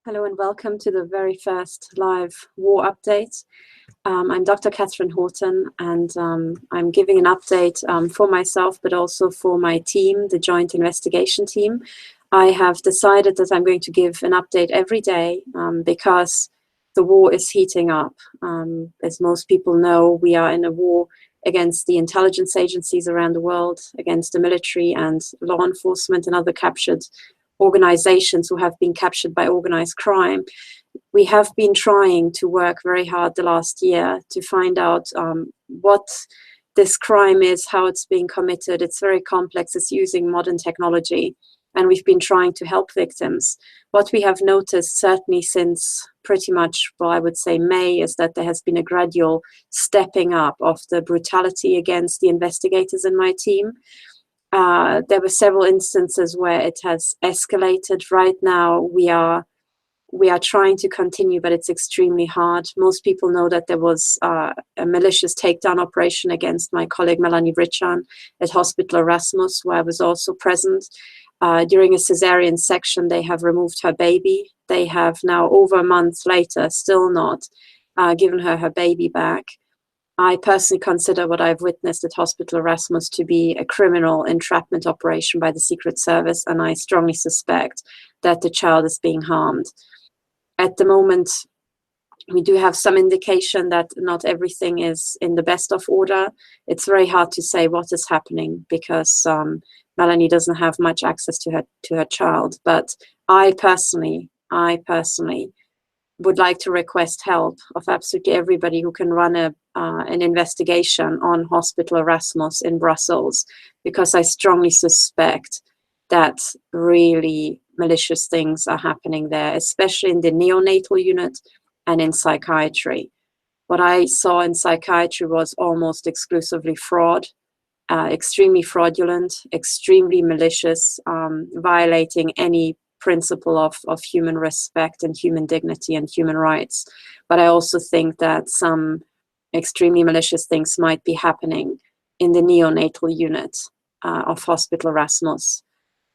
Hello and welcome to the very first live war update. I'm Dr. Katherine Horton, and I'm giving an update for myself, but also for my team, the Joint Investigation Team. I have decided that I'm going to give an update every day because the war is heating up. As most people know, we are in a war against the intelligence agencies around the world, against the military and law enforcement and other captured organizations who have been captured by organized crime. We have been trying to work very hard the last year to find out what this crime is, how it's being committed. It's very complex. It's using modern technology, and we've been trying to help victims. What we have noticed, certainly since pretty much, well, I would say May, is that there has been a gradual stepping up of the brutality against the investigators in my team. There were several instances where it has escalated. Right now, we are trying to continue, but it's extremely hard. Most people know that there was a malicious takedown operation against my colleague Melanie Richan at Hospital Erasmus, where I was also present. During a cesarean section, they have removed her baby. They have now, over a month later, still not given her baby back. I personally consider what I've witnessed at Hospital Erasmus to be a criminal entrapment operation by the Secret Service, and I strongly suspect that the child is being harmed. At the moment, we do have some indication that not everything is in the best of order. It's very hard to say what is happening because Melanie doesn't have much access to her child. But I personally would like to request help of absolutely everybody who can run an investigation on Hospital Erasmus in Brussels, because I strongly suspect that really malicious things are happening there, especially in the neonatal unit and in psychiatry. What I saw in psychiatry was almost exclusively fraud, extremely fraudulent, extremely malicious, violating any principle of human respect and human dignity and human rights. But I also think that some extremely malicious things might be happening in the neonatal unit of Hospital Erasmus.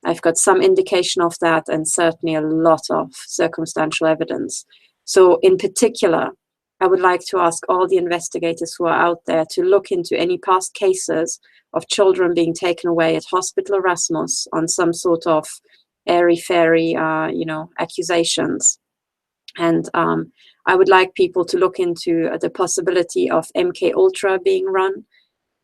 I've got some indication of that, and certainly a lot of circumstantial evidence. So in particular, I would like to ask all the investigators who are out there to look into any past cases of children being taken away at Hospital Erasmus on some sort of airy-fairy, accusations. And I would like people to look into the possibility of MK Ultra being run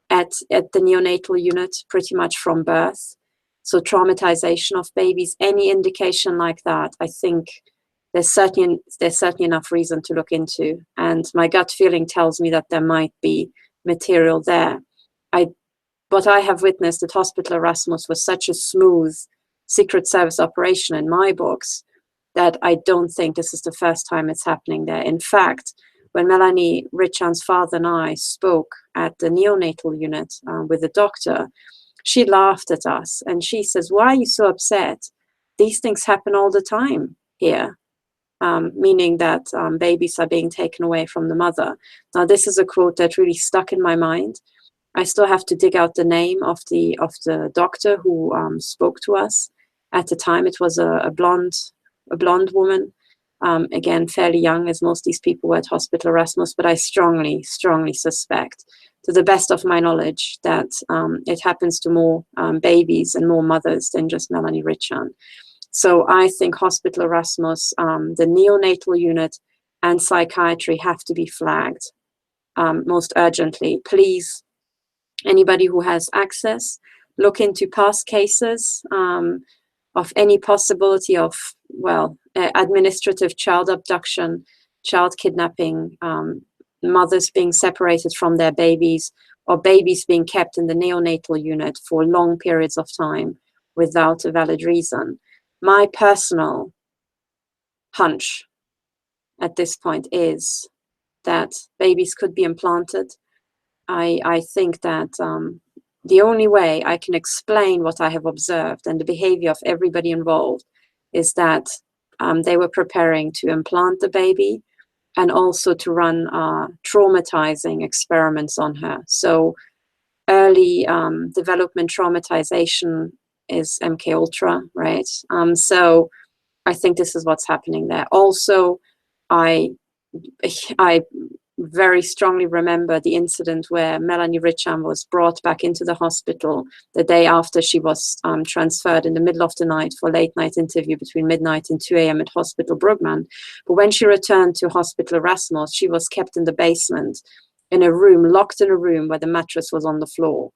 at the neonatal unit pretty much from birth. So traumatization of babies, any indication like that, I think there's certainly enough reason to look into. And my gut feeling tells me that there might be material there. What I have witnessed at Hospital Erasmus was such a smooth Secret Service operation in my books that I don't think this is the first time it's happening there. In fact, when Melanie Richan's father and I spoke at the neonatal unit with the doctor, she laughed at us and she says, "Why are you so upset? These things happen all the time here," meaning that babies are being taken away from the mother. Now, this is a quote that really stuck in my mind. I still have to dig out the name of the doctor who spoke to us. At the time, it was a blonde woman, again, fairly young, as most of these people were at Hospital Erasmus, but I strongly suspect, to the best of my knowledge, that it happens to more babies and more mothers than just Melanie Richan. So I think Hospital Erasmus, the neonatal unit and psychiatry have to be flagged most urgently. Please, anybody who has access, look into past cases of any possibility of, administrative child abduction, child kidnapping, mothers being separated from their babies, or babies being kept in the neonatal unit for long periods of time without a valid reason. My personal hunch at this point is that babies could be implanted. I think that the only way I can explain what I have observed and the behavior of everybody involved is that they were preparing to implant the baby and also to run traumatizing experiments on her. So early development traumatization is MK Ultra, right? So I think this is what's happening there. Also, I very strongly remember the incident where Melanie Richam was brought back into the hospital the day after she was transferred in the middle of the night for a late night interview between midnight and 2 a.m. at Hospital Brugman. But when she returned to Hospital Erasmus, she was kept in the basement in a room, locked in a room where the mattress was on the floor.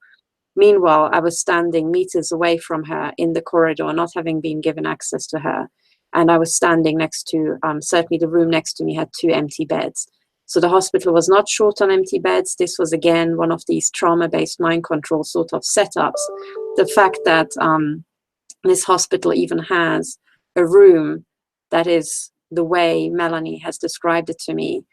Meanwhile, I was standing meters away from her in the corridor, not having been given access to her. And I was standing next to, certainly the room next to me had 2 empty beds. So the hospital was not short on empty beds. This was, again, one of these trauma-based mind control sort of setups. The fact that this hospital even has a room that is the way Melanie has described it to me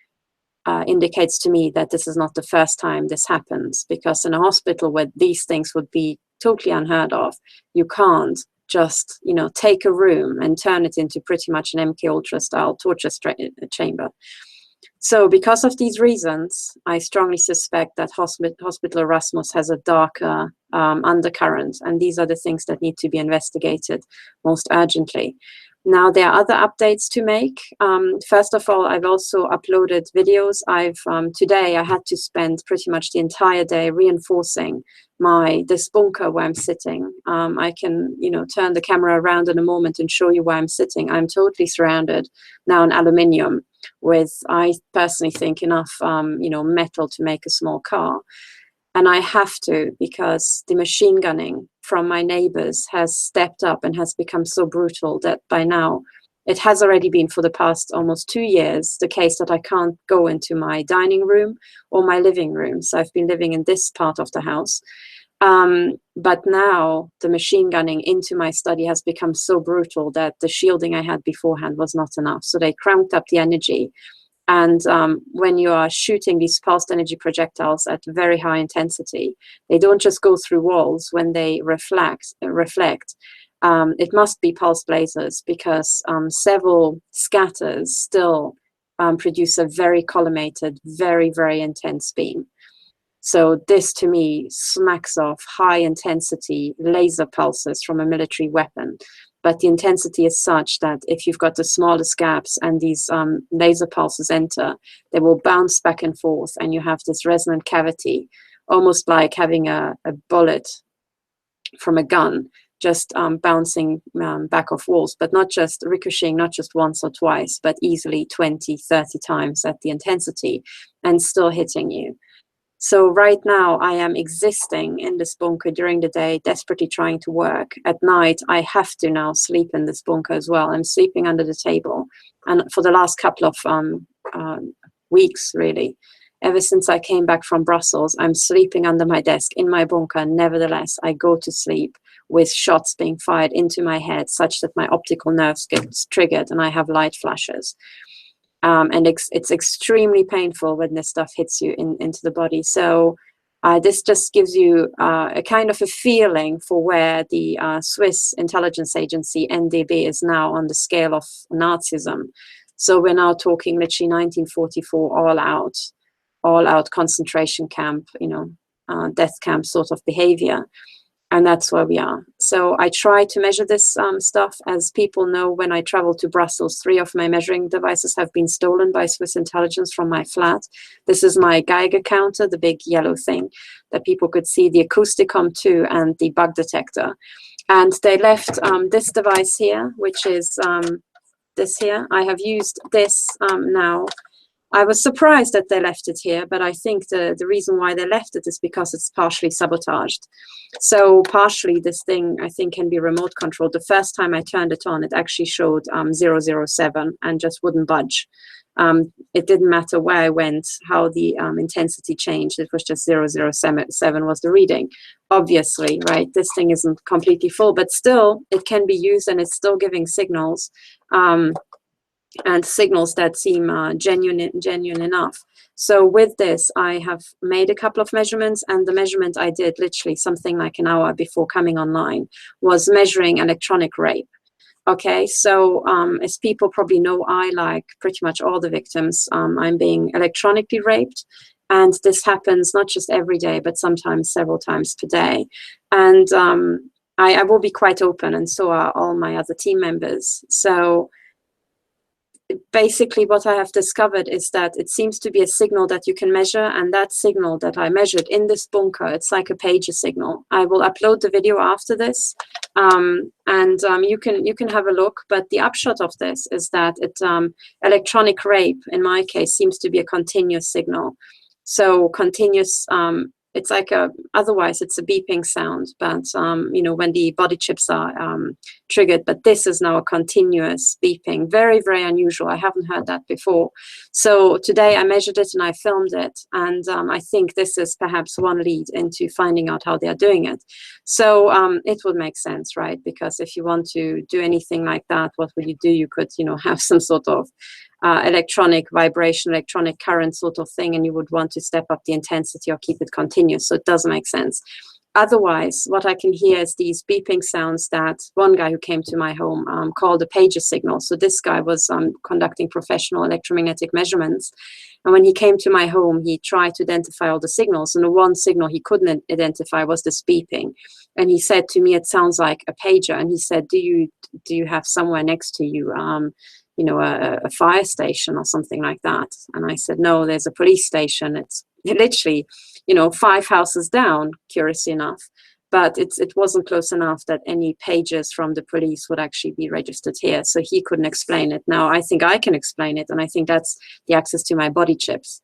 indicates to me that this is not the first time this happens, because in a hospital where these things would be totally unheard of, you can't just, you know, take a room and turn it into pretty much an MK Ultra style torture chamber. So because of these reasons, I strongly suspect that Hospital Erasmus has a darker undercurrent, and these are the things that need to be investigated most urgently. Now, there are other updates to make. First of all, I've also uploaded videos. Today I had to spend pretty much the entire day reinforcing this bunker where I'm sitting. I can, you know, turn the camera around in a moment and show you where I'm sitting. I'm totally surrounded now in aluminium with, I personally think, enough, you know, metal to make a small car. And I have to, because the machine gunning from my neighbors has stepped up and has become so brutal that by now, it has already been for the past almost 2 years, the case that I can't go into my dining room or my living room. So I've been living in this part of the house. But now the machine gunning into my study has become so brutal that the shielding I had beforehand was not enough. So they cranked up the energy. And when you are shooting these pulsed energy projectiles at very high intensity, they don't just go through walls. When they reflect, it must be pulsed lasers, because several scatters still produce a very collimated, very, very intense beam. So this, to me, smacks of high intensity laser pulses from a military weapon. But the intensity is such that if you've got the smallest gaps and these laser pulses enter, they will bounce back and forth, and you have this resonant cavity, almost like having a bullet from a gun, just bouncing back off walls, but not just ricocheting, not just once or twice, but easily 20, 30 times at the intensity and still hitting you. So right now I am existing in this bunker during the day, desperately trying to work. At night, I have to now sleep in this bunker as well. I'm sleeping under the table. And for the last couple of weeks, really, ever since I came back from Brussels, I'm sleeping under my desk in my bunker. Nevertheless, I go to sleep with shots being fired into my head such that my optical nerves get triggered and I have light flashes. And it's extremely painful when this stuff hits you into the body. So this just gives you a kind of a feeling for where the Swiss intelligence agency NDB is now on the scale of Nazism. So we're now talking literally 1944 all out concentration camp, you know, death camp sort of behavior. And that's where we are. So I try to measure this stuff. As people know, when I travel to Brussels, 3 of my measuring devices have been stolen by Swiss intelligence from my flat. This is my Geiger counter, the big yellow thing that people could see, the Acousticom 2 and the bug detector. And they left this device here, which is this here. I have used this now. I was surprised that they left it here, but I think the reason why they left it is because it's partially sabotaged. So partially this thing, I think, can be remote controlled. The first time I turned it on, it actually showed 007 and just wouldn't budge. It didn't matter where I went, how the intensity changed. It was just 007 was the reading. Obviously, right, this thing isn't completely full, but still it can be used and it's still giving signals. And signals that seem genuine enough. So with this, I have made a couple of measurements, and the measurement I did literally something like an hour before coming online was measuring electronic rape. Okay, so as people probably know, I, like pretty much all the victims, I'm being electronically raped. And this happens not just every day, but sometimes several times per day. And I will be quite open, and so are all my other team members. So basically what I have discovered is that it seems to be a signal that you can measure, and that signal that I measured in this bunker, it's like a pager signal. I will upload the video after this, and you can have a look, but the upshot of this is that electronic rape, in my case, seems to be a continuous signal. So continuous, it's like otherwise it's a beeping sound, but you know, when the body chips are triggered, but this is now a continuous beeping. Very, very unusual. I haven't heard that before. So today I measured it and I filmed it, and I think this is perhaps one lead into finding out how they are doing it. So it would make sense, right? Because if you want to do anything like that, what would you do? You could, you know, have some sort of electronic vibration, electronic current sort of thing, and you would want to step up the intensity or keep it continuous. So it does make sense. Otherwise, what I can hear is these beeping sounds that one guy who came to my home called a pager signal. So this guy was conducting professional electromagnetic measurements. And when he came to my home, he tried to identify all the signals. And the one signal he couldn't identify was this beeping. And he said to me, it sounds like a pager. And he said, do you have somewhere next to you, you know, a fire station or something like that? And I said, no, there's a police station. It's literally, you know, 5 houses down, curiously enough. But it wasn't close enough that any pages from the police would actually be registered here. So he couldn't explain it. Now, I think I can explain it. And I think that's the access to my body chips.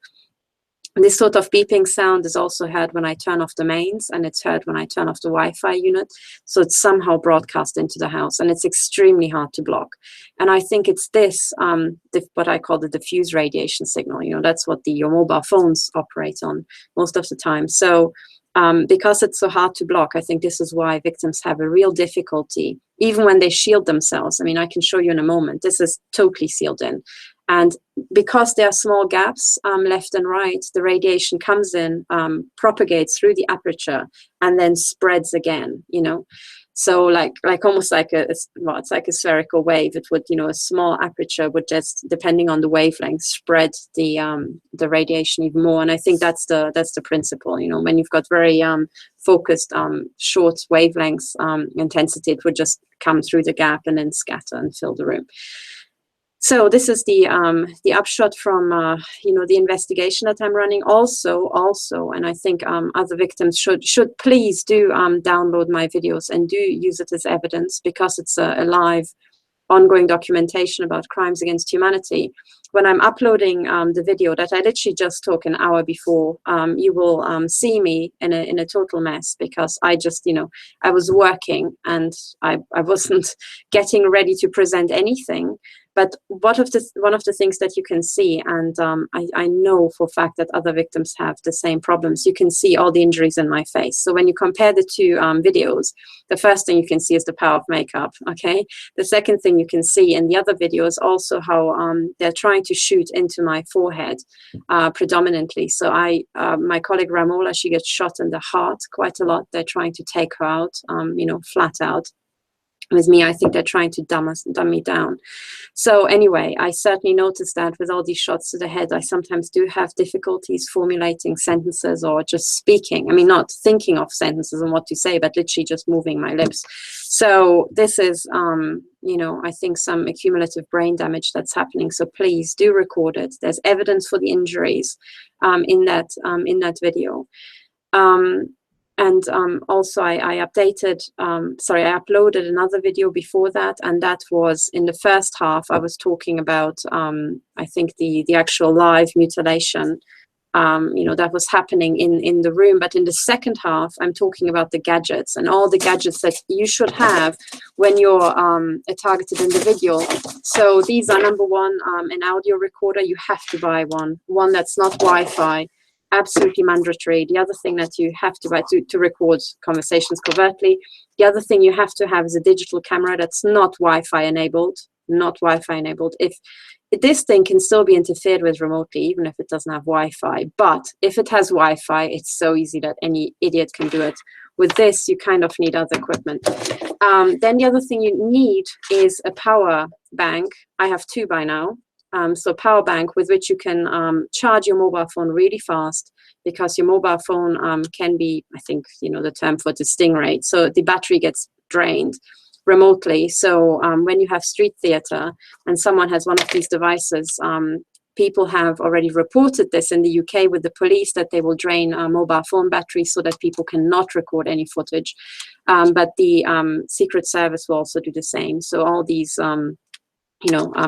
This sort of beeping sound is also heard when I turn off the mains, and it's heard when I turn off the Wi-Fi unit. So it's somehow broadcast into the house, and it's extremely hard to block. And I think it's this, what I call the diffuse radiation signal. You know, that's what your mobile phones operate on most of the time. So because it's so hard to block, I think this is why victims have a real difficulty, even when they shield themselves. I mean, I can show you in a moment. This is totally sealed in. And because there are small gaps left and right, the radiation comes in, propagates through the aperture, and then spreads again, you know. So like almost like it's like a spherical wave. It would, you know, a small aperture would just, depending on the wavelength, spread the radiation even more. And I think that's the principle. You know, when you've got very focused short wavelengths intensity, it would just come through the gap and then scatter and fill the room. So this is the upshot from you know, the investigation that I'm running. Also, and I think other victims should please do download my videos and do use it as evidence, because it's a live, ongoing documentation about crimes against humanity. When I'm uploading the video that I literally just took an hour before, you will see me in a total mess, because I just, you know, I was working and I wasn't getting ready to present anything. But one of the things that you can see, and I know for a fact that other victims have the same problems, you can see all the injuries in my face. So when you compare the two videos, the first thing you can see is the power of makeup, okay? The second thing you can see in the other video is also how they're trying to shoot into my forehead predominantly. So my colleague Ramola, she gets shot in the heart quite a lot. They're trying to take her out, you know, flat out. With me, I think they're trying to dumb me down. So anyway, I certainly noticed that with all these shots to the head, I sometimes do have difficulties formulating sentences or just speaking. I mean, not thinking of sentences and what to say, but literally just moving my lips. So this is, you know, I think some accumulative brain damage that's happening. So please do record it. There's evidence for the injuries in that video. And also I updated, sorry, I uploaded another video before that, and that was in the first half. I was talking about, I think the actual live mutilation, you know, that was happening in the room. But in the second half, I'm talking about the gadgets and all the gadgets that you should have when you're targeted individual. So these are, number one, an audio recorder. You have to buy one that's not Wi-Fi. Absolutely mandatory. The other thing that you have to buy to record conversations covertly, the other thing you have to have is a digital camera that's not Wi-Fi enabled. If this thing can still be interfered with remotely, even if it doesn't have Wi-Fi, but if it has Wi-Fi, it's so easy that any idiot can do it. With this, you kind of need other equipment. Then the other thing you need is a power bank. I have 2 by now. So power bank with which you can charge your mobile phone really fast, because your mobile phone can be, I think, you know, the term for it is sting rate. So the battery gets drained remotely. So when you have street theater and someone has one of these devices, people have already reported this in the UK with the police, that they will drain mobile phone batteries so that people cannot record any footage. But the Secret Service will also do the same. So all these,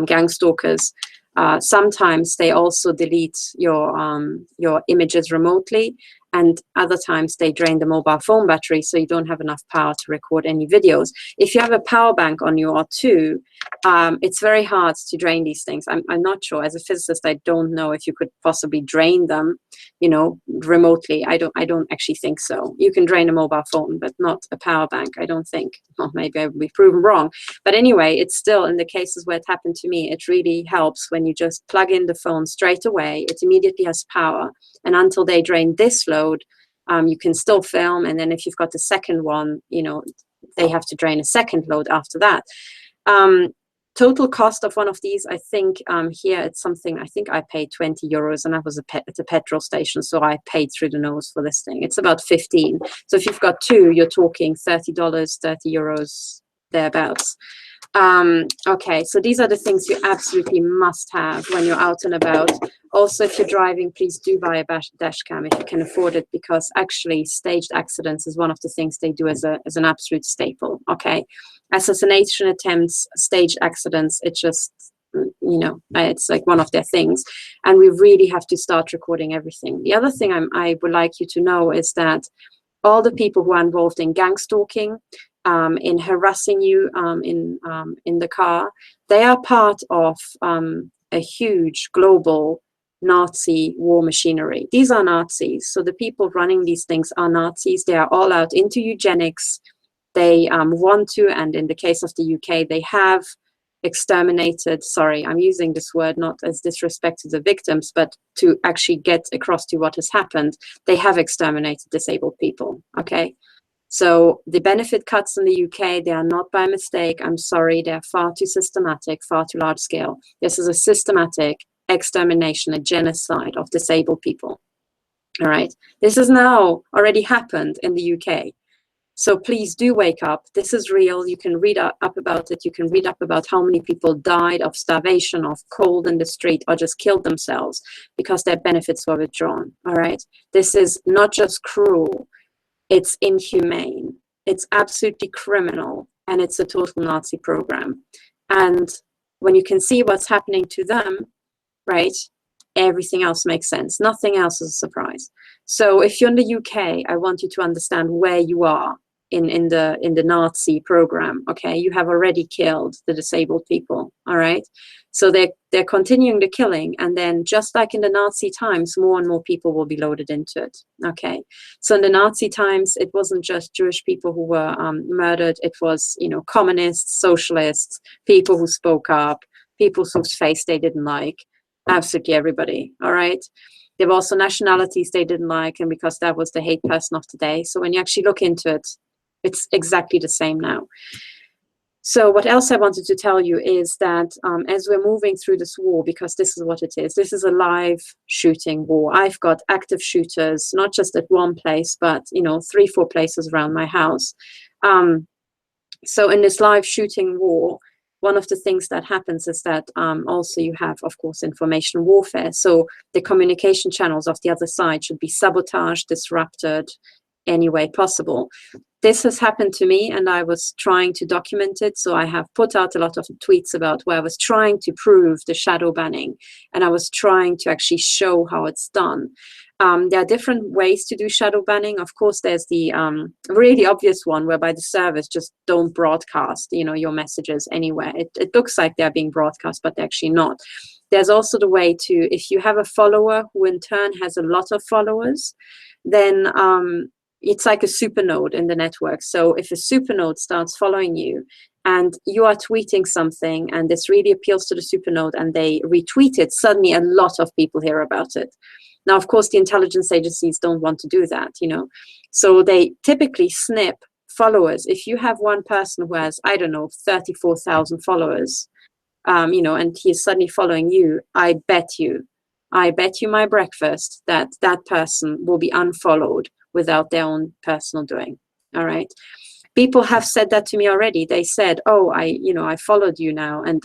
gang stalkers, sometimes they also delete your images remotely, and other times they drain the mobile phone battery so you don't have enough power to record any videos. If you have a power bank on you or two, it's very hard to drain these things. I'm not sure. As a physicist, I don't know if you could possibly drain them, remotely. I don't actually think so. You can drain a mobile phone, but not a power bank, I don't think. Well, maybe I will be proven wrong. But anyway, it's still, in the cases where it happened to me, it really helps when you just plug in the phone straight away. It immediately has power. And until they drain this load, you can still film. And then if you've got the second one, they have to drain a second load after that. Total cost of one of these, I think here it's something, I think I paid 20 euros, and I was at a petrol station, so I paid through the nose for this thing. It's about 15. So if you've got two, you're talking $30, 30 euros, thereabouts. Okay, so these are the things you absolutely must have when you're out and about. Also, if you're driving, please do buy a dash cam if you can afford it, because actually staged accidents is one of the things they do as an absolute staple. Okay, assassination attempts, staged accidents, it's just, it's like one of their things, and we really have to start recording everything. The other thing I would like you to know is that all the people who are involved in gang stalking, in harassing you in the car, they are part of a huge global Nazi war machinery. These are Nazis. So the people running these things are Nazis. They are all out into eugenics. They want to, and in the case of the UK, they have exterminated, sorry, I'm using this word not as disrespect to the victims, but to actually get across to what has happened. They have exterminated disabled people, okay? So the benefit cuts in the UK, they are not by mistake. I'm sorry, they're far too systematic, far too large scale. This is a systematic extermination, a genocide of disabled people. All right, this has now already happened in the UK. So please do wake up. This is real. You can read up about it. You can read up about how many people died of starvation, of cold in the street, or just killed themselves because their benefits were withdrawn. All right, this is not just cruel. It's inhumane, it's absolutely criminal, and it's a total Nazi program. And when you can see what's happening to them, right, everything else makes sense. Nothing else is a surprise. So if you're in the UK, I want you to understand where you are in the Nazi program, okay? You have already killed the disabled people, all right? So they're continuing the killing, and then just like in the Nazi times, more and more people will be loaded into it, okay? So in the Nazi times, it wasn't just Jewish people who were murdered. It was, communists, socialists, people who spoke up, people whose face they didn't like, absolutely everybody, all right? There were also nationalities they didn't like, and because that was the hate person of today. So when you actually look into it, it's exactly the same now. So what else I wanted to tell you is that as we're moving through this war, because this is what it is, this is a live shooting war. I've got active shooters, not just at one place, but 3-4 places around my house. So in this live shooting war, one of the things that happens is that also you have, of course, information warfare. So the communication channels of the other side should be sabotaged, disrupted, any way possible. This has happened to me, and I was trying to document it. So I have put out a lot of tweets about where I was trying to prove the shadow banning, and I was trying to actually show how it's done. There are different ways to do shadow banning. Of course, there's the really obvious one whereby the service just don't broadcast, your messages anywhere. It looks like they're being broadcast, but they're actually not. There's also the way to, if you have a follower who in turn has a lot of followers, then it's like a supernode in the network. So if a supernode starts following you and you are tweeting something and this really appeals to the supernode and they retweet it, suddenly a lot of people hear about it. Now, of course, the intelligence agencies don't want to do that, So they typically snip followers. If you have one person who has, I don't know, 34,000 followers, and he's suddenly following you, I bet you my breakfast that that person will be unfollowed without their own personal doing. All right, People have said that to me already. They said, oh, I followed you now, and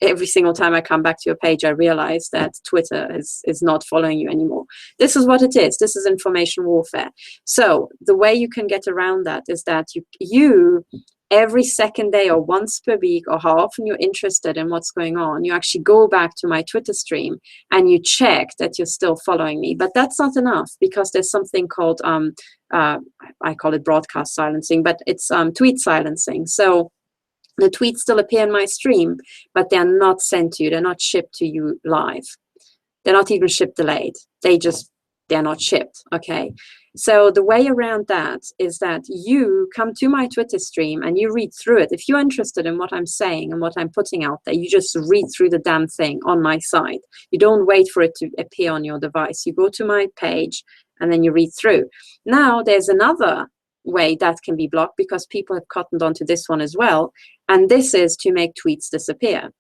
every single time I come back to your page, I realize that Twitter is not following you anymore. This is what it is. This is information warfare. So the way you can get around that is that you every second day or once per week, or how often you're interested in what's going on, you actually go back to my Twitter stream and you check that you're still following me. But that's not enough, because there's something called, I call it broadcast silencing, but it's tweet silencing. So the tweets still appear in my stream, but they're not sent to you. They're not shipped to you live. They're not even shipped delayed. They're not shipped, okay? So the way around that is that you come to my Twitter stream and you read through it. If you're interested in what I'm saying and what I'm putting out there, you just read through the damn thing on my site. You don't wait for it to appear on your device. You go to my page and then you read through. Now, there's another way that can be blocked, because people have cottoned onto this one as well, and this is to make tweets disappear.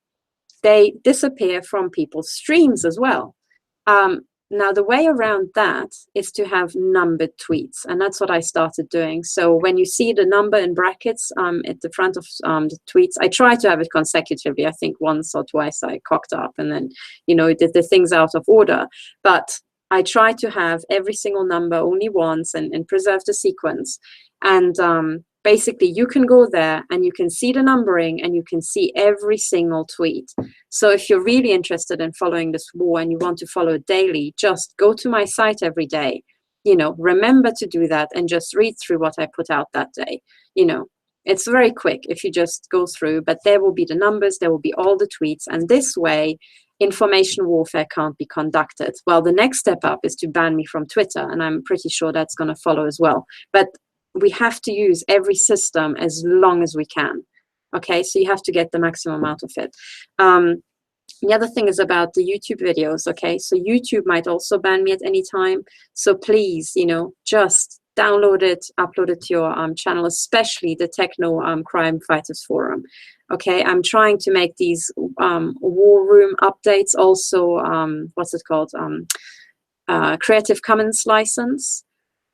They disappear from people's streams as well. Now, the way around that is to have numbered tweets, and that's what I started doing. So when you see the number in brackets at the front of the tweets, I try to have it consecutively. I think once or twice I cocked up and then, did the things out of order. But I try to have every single number only once and preserve the sequence. And basically, you can go there and you can see the numbering and you can see every single tweet. So if you're really interested in following this war and you want to follow it daily, just go to my site every day. Remember to do that and just read through what I put out that day. It's very quick if you just go through, but there will be the numbers, there will be all the tweets, and this way information warfare can't be conducted. Well, the next step up is to ban me from Twitter, and I'm pretty sure that's going to follow as well. But we have to use every system as long as we can. Okay, so you have to get the maximum out of it. The other thing is about the YouTube videos. Okay, so YouTube might also ban me at any time. So please, just download it, upload it to your channel, especially the Techno Crime Fighters Forum. Okay, I'm trying to make these war room updates also, what's it called? Creative Commons license,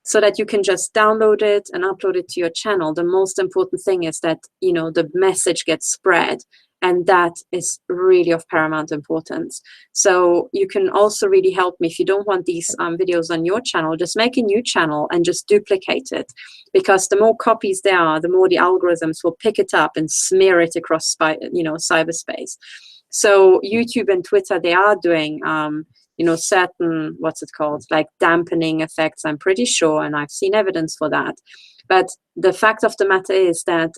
so that you can just download it and upload it to your channel. The most important thing is that, the message gets spread, and that is really of paramount importance. So you can also really help me if you don't want these videos on your channel. Just make a new channel and just duplicate it, because the more copies there are, the more the algorithms will pick it up and smear it across cyberspace. So YouTube and Twitter, they are doing certain, what's it called, like dampening effects, I'm pretty sure, and I've seen evidence for that. But the fact of the matter is that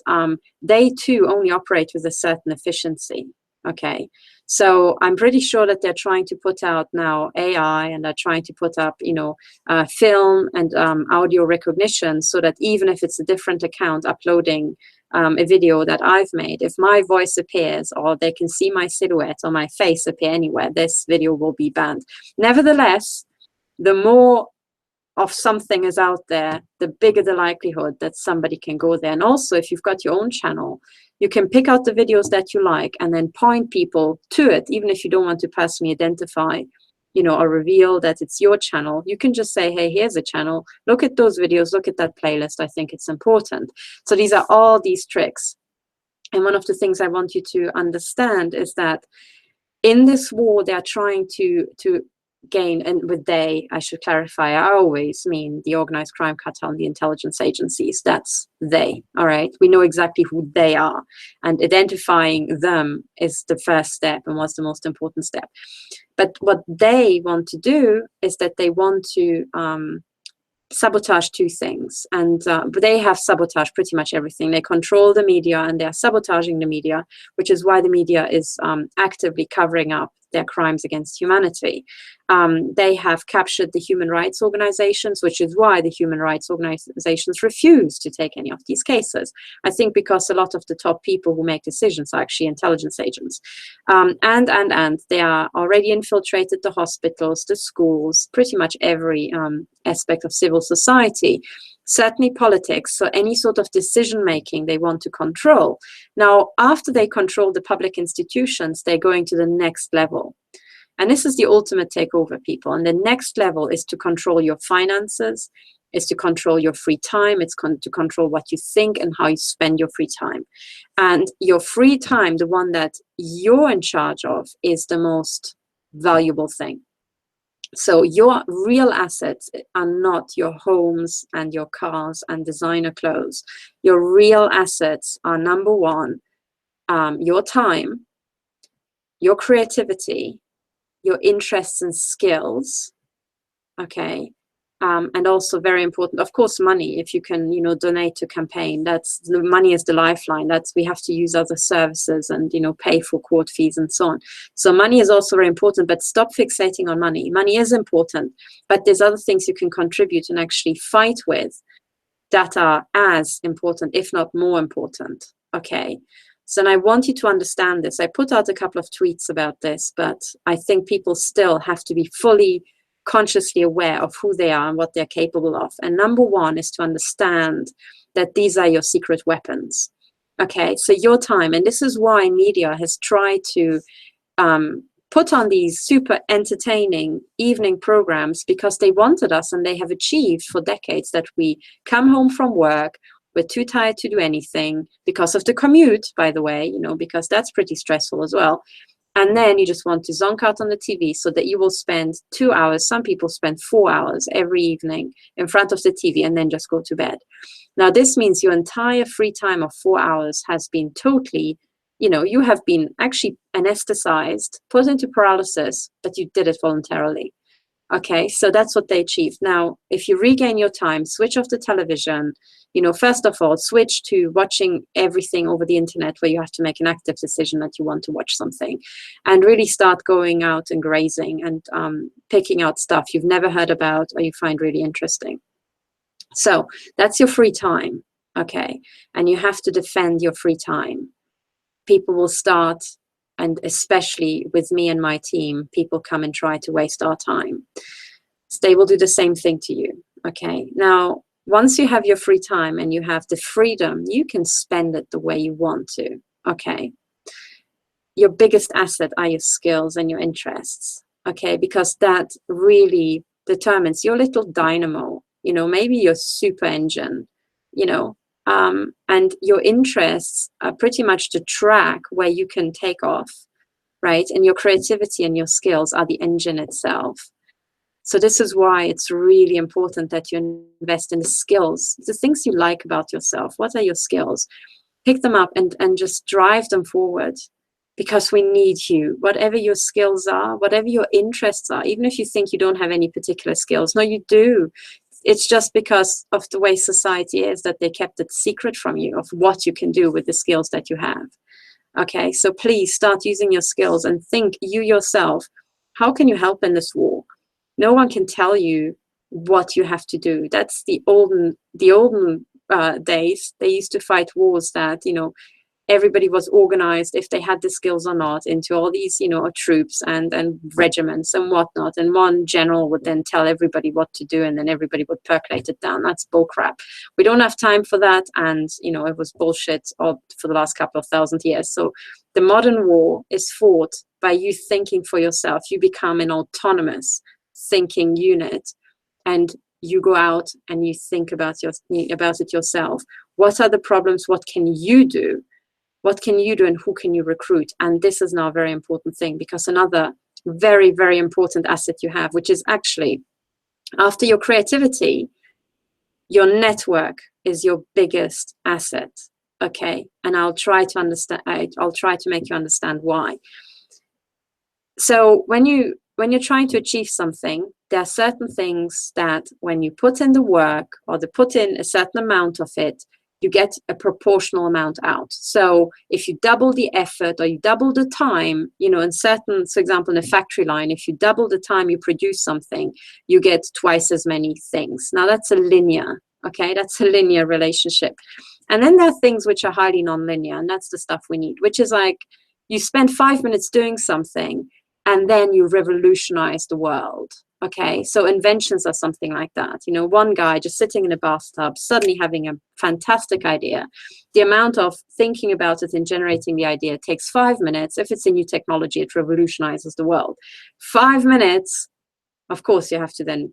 they too only operate with a certain efficiency. Okay, so I'm pretty sure that they're trying to put out now AI, and they're trying to put up, film and audio recognition, so that even if it's a different account uploading a video that I've made, if my voice appears or they can see my silhouette or my face appear anywhere, this video will be banned. Nevertheless, the more of something is out there, the bigger the likelihood that somebody can go there. And also, if you've got your own channel, you can pick out the videos that you like and then point people to it, even if you don't want to personally identify, or reveal that it's your channel. You can just say, hey, here's a channel, look at those videos, look at that playlist, I think it's important. So these are all these tricks. And one of the things I want you to understand is that in this war, they're trying to gain, and with they, I should clarify, I always mean the organized crime cartel and the intelligence agencies. That's they, all right? We know exactly who they are, and identifying them is the first step and was the most important step. But what they want to do is that they want to sabotage two things, and they have sabotaged pretty much everything. They control the media, and they are sabotaging the media, which is why the media is actively covering up their crimes against humanity. They have captured the human rights organizations, which is why the human rights organizations refuse to take any of these cases. I think because a lot of the top people who make decisions are actually intelligence agents. And they are already infiltrated the hospitals, the schools, pretty much every aspect of civil society. Certainly politics, so any sort of decision-making they want to control. Now, after they control the public institutions, they're going to the next level. And this is the ultimate takeover, people. And the next level is to control your finances is to control your free time. It's to control what you think and how you spend your free time. And your free time, the one that you're in charge of, is the most valuable thing. So your real assets are not your homes and your cars and designer clothes. Your real assets are, number one, your time, your creativity, your interests and skills, okay? And also very important, of course, money. If you can, donate to campaign, the money is the lifeline. We have to use other services and, pay for court fees and so on. So money is also very important, but stop fixating on money. Money is important, but there's other things you can contribute and actually fight with that are as important, if not more important, okay? So and I want you to understand this. I put out a couple of tweets about this, but I think people still have to be fully consciously aware of who they are and what they're capable of. And number one is to understand that these are your secret weapons. Okay, so your time, and this is why media has tried to put on these super entertaining evening programs, because they wanted us, and they have achieved for decades, that we come home from work, we're too tired to do anything because of the commute, by the way, because that's pretty stressful as well. And then you just want to zonk out on the TV so that you will spend 2 hours. Some people spend 4 hours every evening in front of the TV and then just go to bed. Now, this means your entire free time of 4 hours has been totally, you have been actually anesthetized, put into paralysis, but you did it voluntarily. Okay, so that's what they achieved. Now, if you regain your time, switch off the television, first of all, switch to watching everything over the internet where you have to make an active decision that you want to watch something, and really start going out and grazing and picking out stuff you've never heard about or you find really interesting. So that's your free time, okay? And you have to defend your free time. People will start, and especially with me and my team, people come and try to waste our time. So they will do the same thing to you, okay? Now, once you have your free time and you have the freedom, you can spend it the way you want to, okay? Your biggest asset are your skills and your interests, okay? Because that really determines your little dynamo, maybe your super engine, and your interests are pretty much the track where you can take off, right? And your creativity and your skills are the engine itself. So this is why it's really important that you invest in the skills, the things you like about yourself. What are your skills? Pick them up and just drive them forward, because we need you. Whatever your skills are, whatever your interests are, even if you think you don't have any particular skills, no, you do. It's just because of the way society is that they kept it secret from you of what you can do with the skills that you have. Okay, so please start using your skills and think you yourself, how can you help in this war? No one can tell you what you have to do. That's the olden days. They used to fight wars that, everybody was organized, if they had the skills or not, into all these, troops and regiments and whatnot. And one general would then tell everybody what to do, and then everybody would percolate it down. That's bullcrap. We don't have time for that. And, it was bullshit for the last couple of thousand years. So the modern war is fought by you thinking for yourself. You become an autonomous thinking unit, and you go out and you think about it yourself. What are the problems? What can you do? What can you do, and who can you recruit? And this is now a very important thing, because another very, very important asset you have, which is actually, after your creativity, your network is your biggest asset, okay? And I'll try to make you understand why. So when you're trying to achieve something, there are certain things that when you put in the work, or put in a certain amount of it, you get a proportional amount out. So if you double the effort, or you double the time, in certain, for example, in a factory line, if you double the time you produce something, you get twice as many things. Now that's a linear, okay? That's a linear relationship. And then there are things which are highly nonlinear, and that's the stuff we need, which is like, you spend 5 minutes doing something, and then you revolutionize the world. Okay, so inventions are something like that. One guy just sitting in a bathtub, suddenly having a fantastic idea. The amount of thinking about it and generating the idea takes 5 minutes. If it's a new technology, it revolutionizes the world. 5 minutes, Of course, you have to then,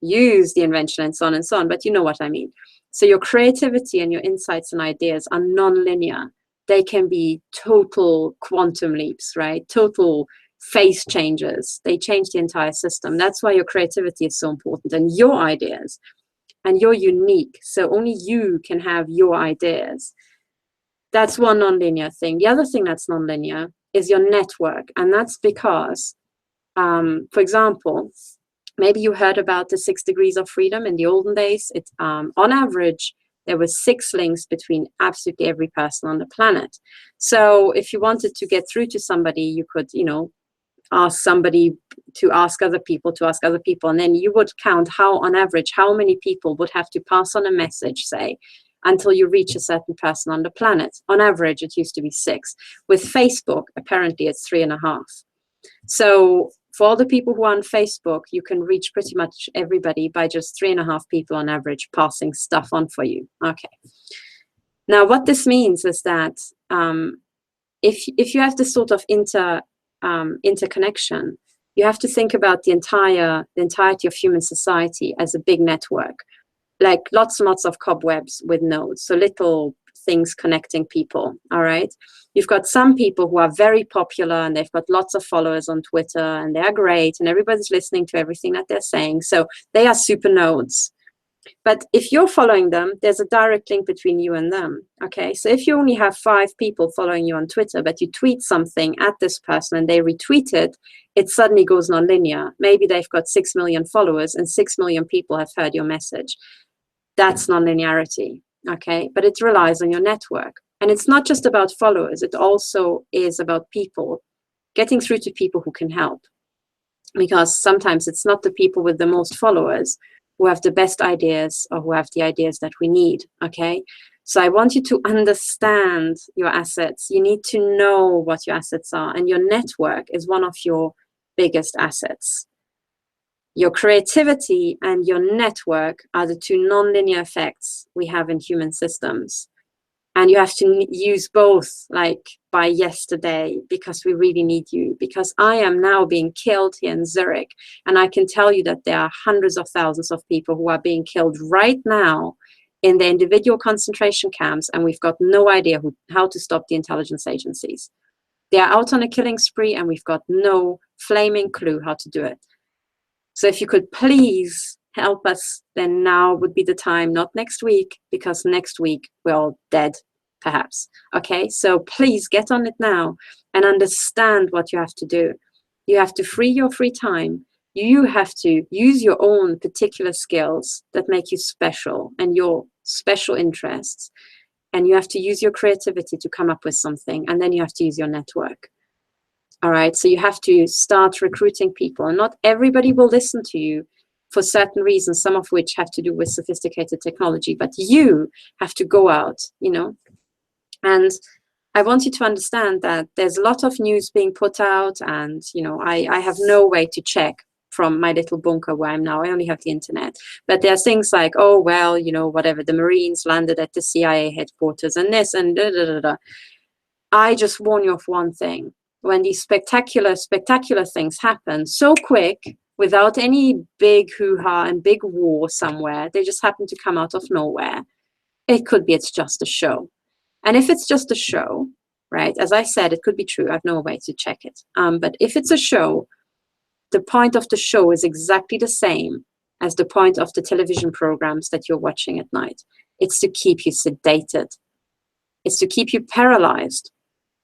use the invention and so on and so on, but you know what I mean. So your creativity and your insights and ideas are non-linear. They can be total quantum leaps, right? Total phase changes. They change the entire system. That's why your creativity is so important, and your ideas. And you're unique, so only you can have your ideas. That's one non-linear thing. The other thing that's non-linear is your network, and that's because, for example, maybe you heard about the 6 degrees of freedom in the olden days. It's on average, there were 6 links between absolutely every person on the planet. So if you wanted to get through to somebody, you could, ask somebody to ask other people to ask other people, and then you would count on average, how many people would have to pass on a message, say, until you reach a certain person on the planet. On average, it used to be 6. With Facebook, apparently it's 3.5. So for all the people who are on Facebook, you can reach pretty much everybody by just 3.5 people on average passing stuff on for you. Okay. Now, what this means is that if you have this sort of interconnection, you have to think about the entirety of human society as a big network, like lots and lots of cobwebs with nodes, so little things connecting people. All right, you've got some people who are very popular and they've got lots of followers on Twitter and they're great and everybody's listening to everything that they're saying, so they are super nodes. But if you're following them, there's a direct link between you and them. Okay, so if you only have 5 people following you on Twitter, but you tweet something at this person and they retweet it, it suddenly goes non-linear. Maybe they've got 6 million followers and 6 million people have heard your message. That's non-linearity. Okay, but it relies on your network. And it's not just about followers, it also is about people, getting through to people who can help. Because sometimes it's not the people with the most followers who have the best ideas or who have the ideas that we need, okay? So I want you to understand your assets. You need to know what your assets are, and your network is one of your biggest assets. Your creativity and your network are the 2 nonlinear effects we have in human systems. And you have to use both, like by yesterday, because we really need you. Because I am now being killed here in Zurich, and I can tell you that there are hundreds of thousands of people who are being killed right now in their individual concentration camps, and we've got no idea how to stop the intelligence agencies. They are out on a killing spree, and we've got no flaming clue how to do it. So if you could please help us, then now would be the time, not next week, because next week we're all dead, perhaps. Okay, so please get on it now and understand what you have to do. You have to free your free time. You have to use your own particular skills that make you special and your special interests. And you have to use your creativity to come up with something. And then you have to use your network. All right, so you have to start recruiting people. And not everybody will listen to you for certain reasons, some of which have to do with sophisticated technology, but you have to go out, and I want you to understand that there's a lot of news being put out, and, I have no way to check from my little bunker where I'm now. I only have the internet, but there are things like, oh, well, whatever, the Marines landed at the CIA headquarters and this and da, da, da, da. I just warn you of one thing. When these spectacular things happen so quick, without any big hoo-ha and big war somewhere, they just happen to come out of nowhere. It could be it's just a show. And if it's just a show, right, as I said, it could be true. I have no way to check it. But if it's a show, the point of the show is exactly the same as the point of the television programs that you're watching at night. It's to keep you sedated. It's to keep you paralyzed.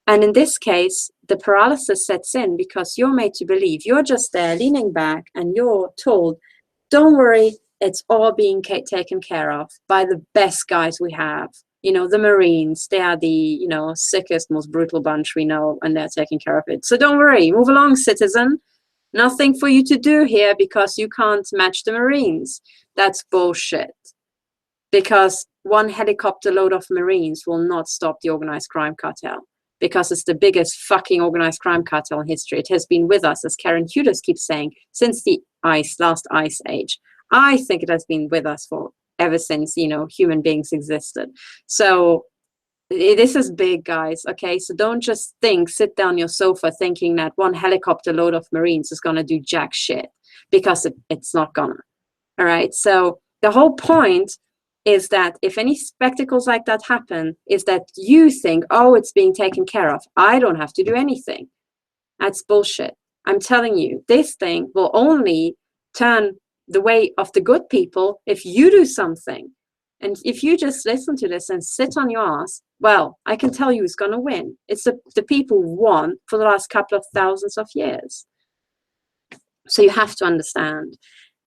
And in this case, the paralysis sets in because you're made to believe you're just there leaning back and you're told, don't worry, it's all being taken care of by the best guys we have. The Marines, they are the, sickest, most brutal bunch we know, and they're taking care of it. So don't worry, move along, citizen. Nothing for you to do here because you can't match the Marines. That's bullshit. Because one helicopter load of Marines will not stop the organized crime cartel. Because it's the biggest fucking organized crime cartel in history. It has been with us, as Karen Horton keeps saying, since the last ice age. I think it has been with us ever since, human beings existed. So this is big, guys, okay? So don't just sit down on your sofa thinking that one helicopter load of Marines is going to do jack shit. because it's not gonna. All right. So the whole point is that if any spectacles like that happen, is that you think, oh, it's being taken care of. I don't have to do anything. That's bullshit. I'm telling you, this thing will only turn the way of the good people if you do something. And if you just listen to this and sit on your ass, well, I can tell you who's going to win. It's the people who won for the last couple of thousands of years. So you have to understand.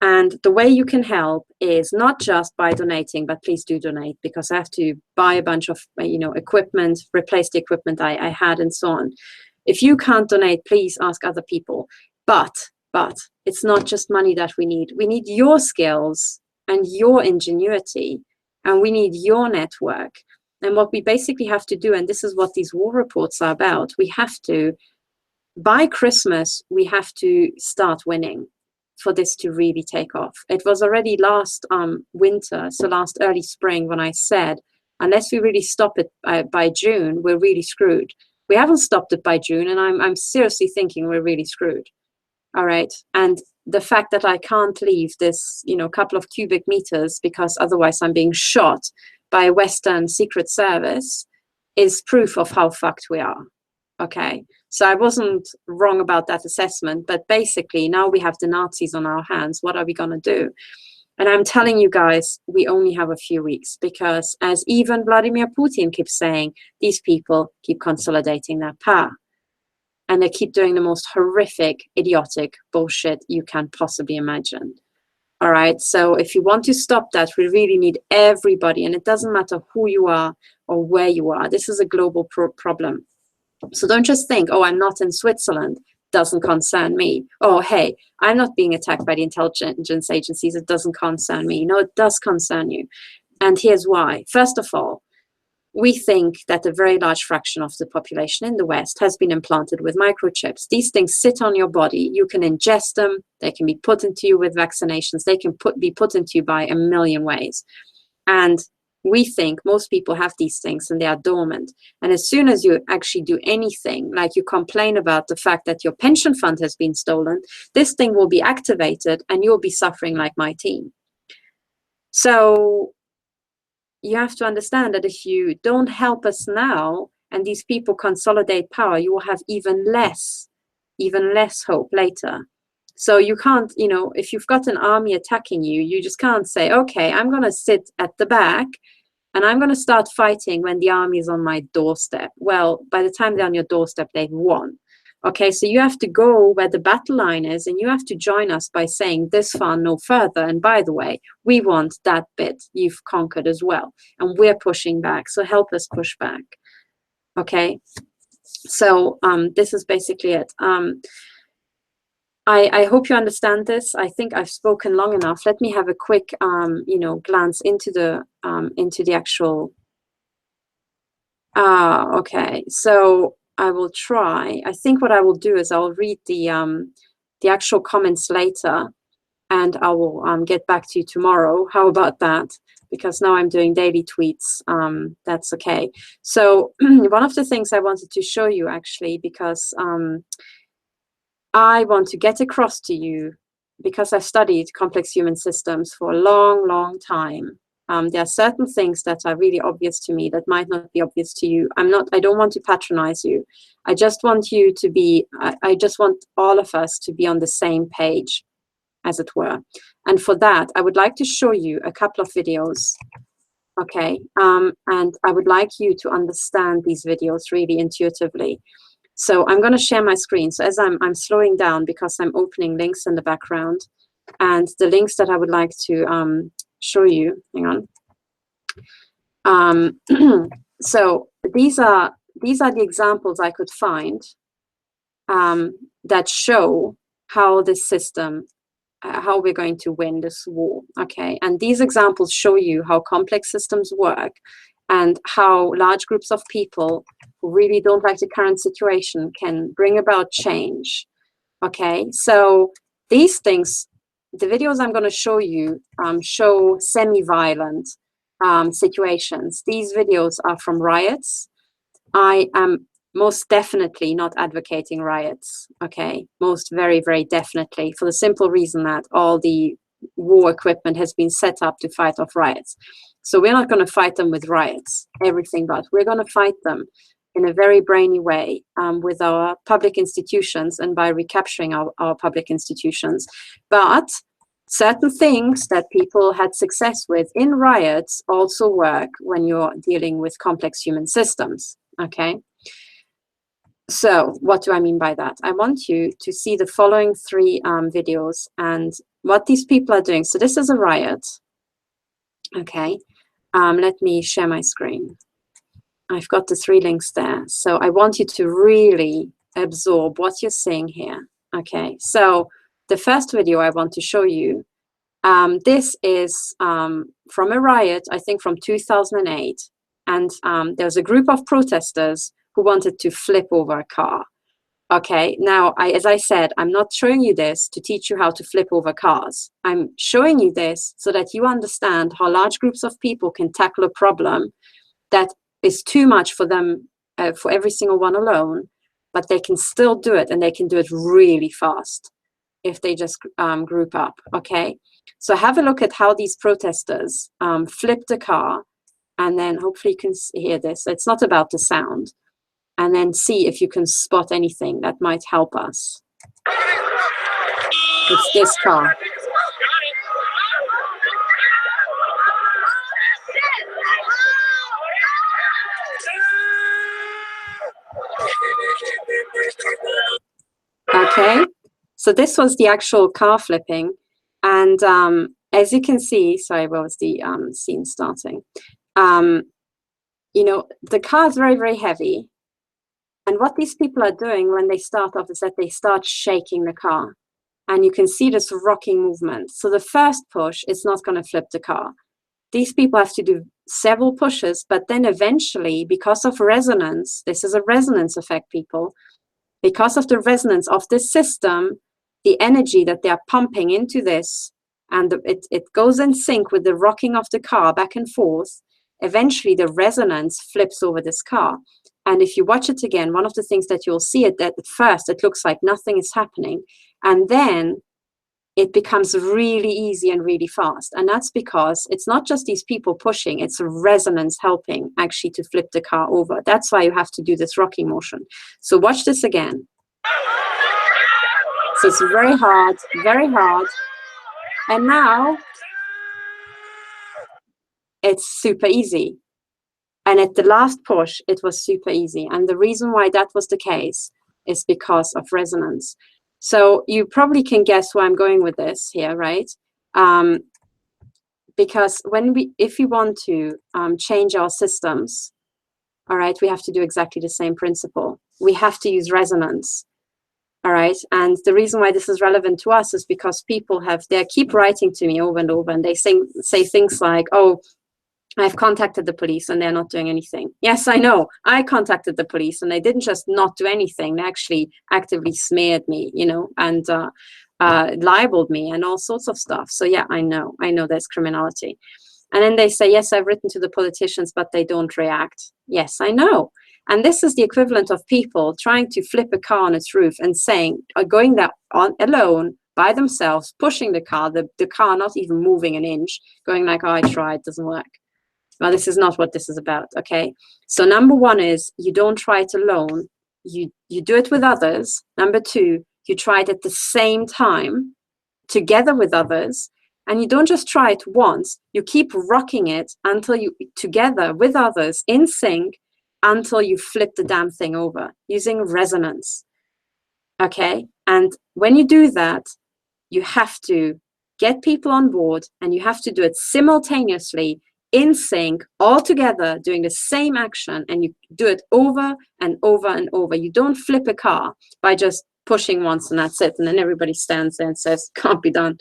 And the way you can help is not just by donating, but please do donate, because I have to buy a bunch of, equipment, replace the equipment I had, and so on. If you can't donate, please ask other people. But it's not just money that we need. We need your skills and your ingenuity, and we need your network. And what we basically have to do, and this is what these war reports are about, we have to, by Christmas, we have to start winning for this to really take off. It was already last winter, so last early spring, when I said, unless we really stop it by June, we're really screwed. We haven't stopped it by June, and I'm seriously thinking we're really screwed. All right. And the fact that I can't leave this, couple of cubic meters, because otherwise I'm being shot by a Western Secret Service, is proof of how fucked we are. Okay. So I wasn't wrong about that assessment, but basically now we have the Nazis on our hands. What are we going to do? And I'm telling you guys, we only have a few weeks, because as even Vladimir Putin keeps saying, these people keep consolidating their power. And they keep doing the most horrific, idiotic bullshit you can possibly imagine. All right. So if you want to stop that, we really need everybody. And it doesn't matter who you are or where you are. This is a global problem. So don't just think, oh, I'm not in Switzerland, doesn't concern me. Oh, hey, I'm not being attacked by the intelligence agencies, it doesn't concern me. No, it does concern you. And here's why. First of all, we think that a very large fraction of the population in the West has been implanted with microchips. These things sit on your body. You can ingest them. They can be put into you with vaccinations. They can be put into you by a million ways. And we think most people have these things and they are dormant. And as soon as you actually do anything, like you complain about the fact that your pension fund has been stolen, this thing will be activated and you'll be suffering like my team. So you have to understand that if you don't help us now and these people consolidate power, you will have even less hope later. So you can't, if you've got an army attacking you, you just can't say, okay, I'm going to sit at the back and I'm going to start fighting when the army is on my doorstep. Well, by the time they're on your doorstep, they've won. Okay, so you have to go where the battle line is and you have to join us by saying this far, no further. And by the way, we want that bit you've conquered as well. And we're pushing back. So help us push back. Okay, so this is basically it. I hope you understand this. I think I've spoken long enough. Let me have a quick, glance into the actual. Okay, so I will try. I think what I will do is I'll read the actual comments later, and I will get back to you tomorrow. How about that? Because now I'm doing daily tweets. That's okay. So one of the things I wanted to show you actually, because I want to get across to you, because I've studied complex human systems for a long, long time. There are certain things that are really obvious to me that might not be obvious to you. I don't want to patronize you. I just want you to be, I just want all of us to be on the same page, as it were. And for that, I would like to show you a couple of videos. Okay. And I would like you to understand these videos really intuitively. So I'm going to share my screen. So as I'm slowing down because I'm opening links in the background, and the links that I would like to show you, hang on. So these are the examples I could find that show how this system, how we're going to win this war. Okay, and these examples show you how complex systems work and how large groups of people who really don't like the current situation can bring about change. Okay, so these things, the videos I'm going to show you show semi-violent situations. These videos are from riots. I am most definitely not advocating riots, okay? Most very, very definitely, for the simple reason that all the war equipment has been set up to fight off riots. So we're not going to fight them with riots, everything but. We're going to fight them in a very brainy way with our public institutions and by recapturing our public institutions. But certain things that people had success with in riots also work when you're dealing with complex human systems, okay? So what do I mean by that? I want you to see the following 3 videos and what these people are doing. So this is a riot, okay? Let me share my screen. I've got the 3 links there. So I want you to really absorb what you're seeing here, okay? So the first video I want to show you, this is from a riot, I think from 2008. And there was a group of protesters who wanted to flip over a car. Okay, now, as I said, I'm not showing you this to teach you how to flip over cars. I'm showing you this so that you understand how large groups of people can tackle a problem that is too much for them, for every single one alone, but they can still do it, and they can do it really fast if they just group up, okay? So have a look at how these protesters flipped a car, and then hopefully you can hear this. It's not about the sound. And then see if you can spot anything that might help us. It's this car. Okay, so this was the actual car flipping. And as you can see, sorry, what was the scene starting? You know, the car is very, very heavy. And what these people are doing when they start off is that they start shaking the car. And you can see this rocking movement. So the first push is not going to flip the car. These people have to do several pushes, but then eventually, because of resonance, this is a resonance effect, people, because of the resonance of this system, the energy that they are pumping into this, and it goes in sync with the rocking of the car back and forth, eventually the resonance flips over this car. And if you watch it again, one of the things that you'll see is that at first it looks like nothing is happening. And then it becomes really easy and really fast. And that's because it's not just these people pushing, it's a resonance helping actually to flip the car over. That's why you have to do this rocking motion. So watch this again. So it's very hard, very hard. And now it's super easy. And at the last push, it was super easy. And the reason why that was the case is because of resonance. So you probably can guess where I'm going with this here, right? Because if we want to change our systems, all right, we have to do exactly the same principle. We have to use resonance, all right? And the reason why this is relevant to us is because people they keep writing to me over and over, and they say things like, oh, I've contacted the police and they're not doing anything. Yes, I know. I contacted the police and they didn't just not do anything. They actually actively smeared me, you know, and libeled me and all sorts of stuff. So yeah, I know there's criminality. And then they say, yes, I've written to the politicians, but they don't react. Yes, I know. And this is the equivalent of people trying to flip a car on its roof and saying, going there on alone by themselves, pushing the car not even moving an inch, going like, oh, I tried, doesn't work. Well, this is not what this is about, okay? So number 1 is you don't try it alone. You do it with others. Number 2, you try it at the same time together with others. And you don't just try it once. You keep rocking it until you, together with others, in sync, until you flip the damn thing over using resonance, okay? And when you do that, you have to get people on board and you have to do it simultaneously, in sync, all together, doing the same action, and you do it over and over and over. You don't flip a car by just pushing once and that's it, and then everybody stands there and says, can't be done.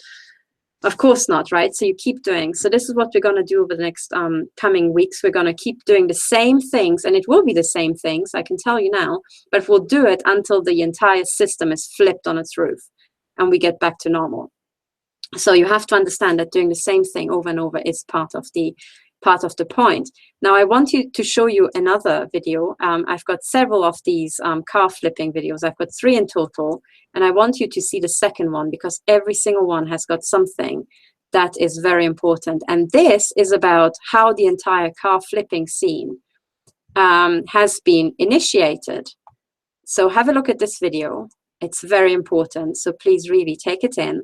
Of course not, right? So you keep doing. So this is what we're going to do over the next coming weeks. We're going to keep doing the same things, and it will be the same things, I can tell you now, but we'll do it until the entire system is flipped on its roof and we get back to normal. So you have to understand that doing the same thing over and over is part of the part of the point. Now I want to show you another video. I've got several of these car flipping videos. I've got 3 in total, and I want you to see the second one because every single one has got something that is very important. And this is about how the entire car flipping scene has been initiated. So have a look at this video. It's very important, so please really take it in.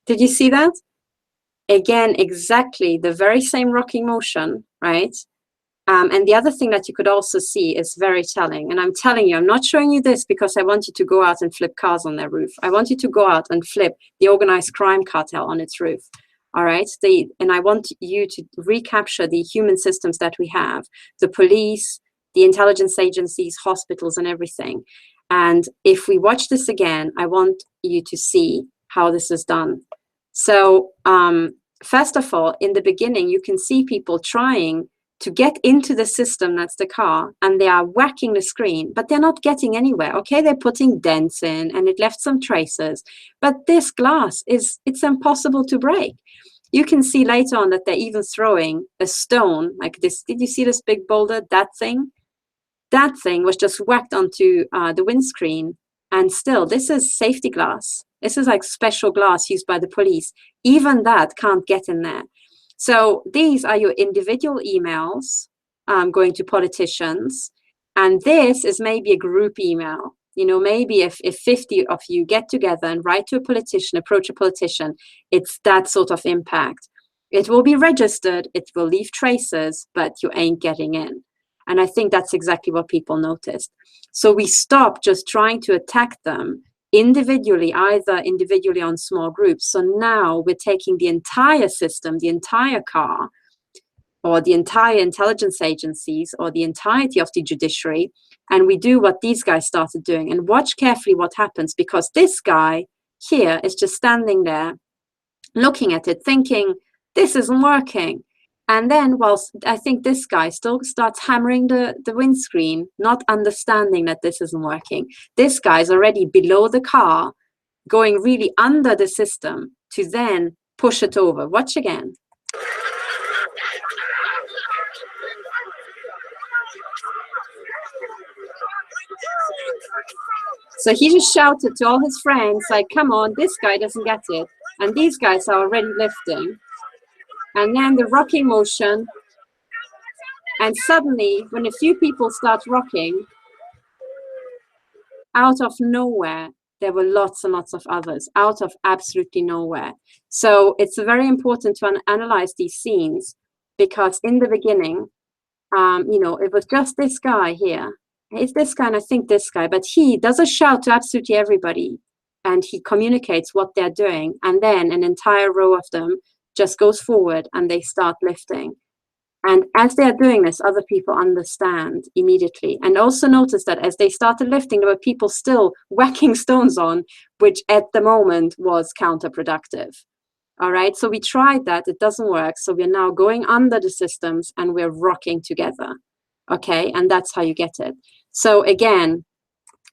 Did you see that? Again, exactly the very same rocking motion, right? And the other thing that you could also see is very telling. And I'm telling you, I'm not showing you this because I want you to go out and flip cars on their roof. I want you to go out and flip the organized crime cartel on its roof. All right. And I want you to recapture the human systems that we have, the police, the intelligence agencies, hospitals, and everything. And if we watch this again, I want you to see how this is done. So first of all, in the beginning, you can see people trying to get into the system, that's the car, and they are whacking the screen, but they're not getting anywhere. Okay, they're putting dents in and it left some traces, but this glass it's impossible to break. You can see later on that they're even throwing a stone like this. Did you see this big boulder? That thing was just whacked onto the windscreen, and still, this is safety glass. This is like special glass used by the police. Even that can't get in there. So these are your individual emails going to politicians. And this is maybe a group email. You know, maybe if 50 of you get together and write to a politician, approach a politician, it's that sort of impact. It will be registered, it will leave traces, but you ain't getting in. And I think that's exactly what people noticed. So we stopped just trying to attack them individually, either individually on small groups. So now we're taking the entire system, the entire car, or the entire intelligence agencies, or the entirety of the judiciary, and we do what these guys started doing. And watch carefully what happens, because this guy here is just standing there, looking at it, thinking, this isn't working. And then, whilst I think this guy still starts hammering the windscreen, not understanding that this isn't working. This guy's already below the car, going really under the system to then push it over. Watch again. So he just shouted to all his friends, like, come on, this guy doesn't get it. And these guys are already lifting. And then the rocking motion. And suddenly, when a few people start rocking, out of nowhere, there were lots and lots of others, out of absolutely nowhere. So it's very important to analyze these scenes, because in the beginning, you know, it was just this guy here. It's this guy, and I think this guy, but he does a shout to absolutely everybody, and he communicates what they're doing. And then an entire row of them just goes forward and they start lifting. And as they are doing this, other people understand immediately. And also notice that as they started lifting, there were people still whacking stones on, which at the moment was counterproductive. All right, so we tried that, it doesn't work. So we're now going under the systems and we're rocking together. Okay, and that's how you get it. So again,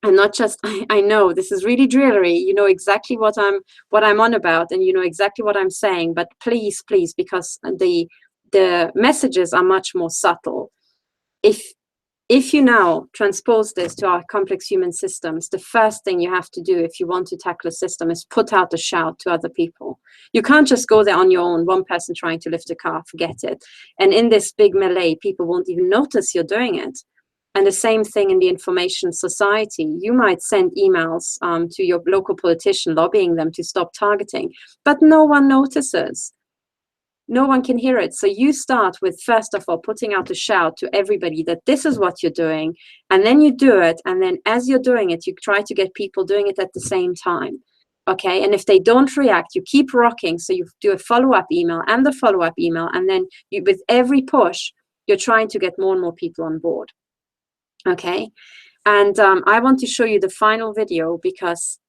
I'm not just, I know this is really drillery, you know exactly what I'm on about, and you know exactly what I'm saying, but please, please, because the messages are much more subtle. If you now transpose this to our complex human systems, the first thing you have to do if you want to tackle a system is put out a shout to other people. You can't just go there on your own, one person trying to lift a car, forget it. And in this big melee, people won't even notice you're doing it. And the same thing in the information society. You might send emails to your local politician lobbying them to stop targeting, but no one notices. no one can hear it. So you start with, first of all, putting out a shout to everybody that this is what you're doing, and then you do it, and then as you're doing it, you try to get people doing it at the same time. Okay, and if they don't react, you keep rocking. So you do a follow-up email and the follow-up email, and then you, with every push, you're trying to get more and more people on board. Okay, and I want to show you the final video because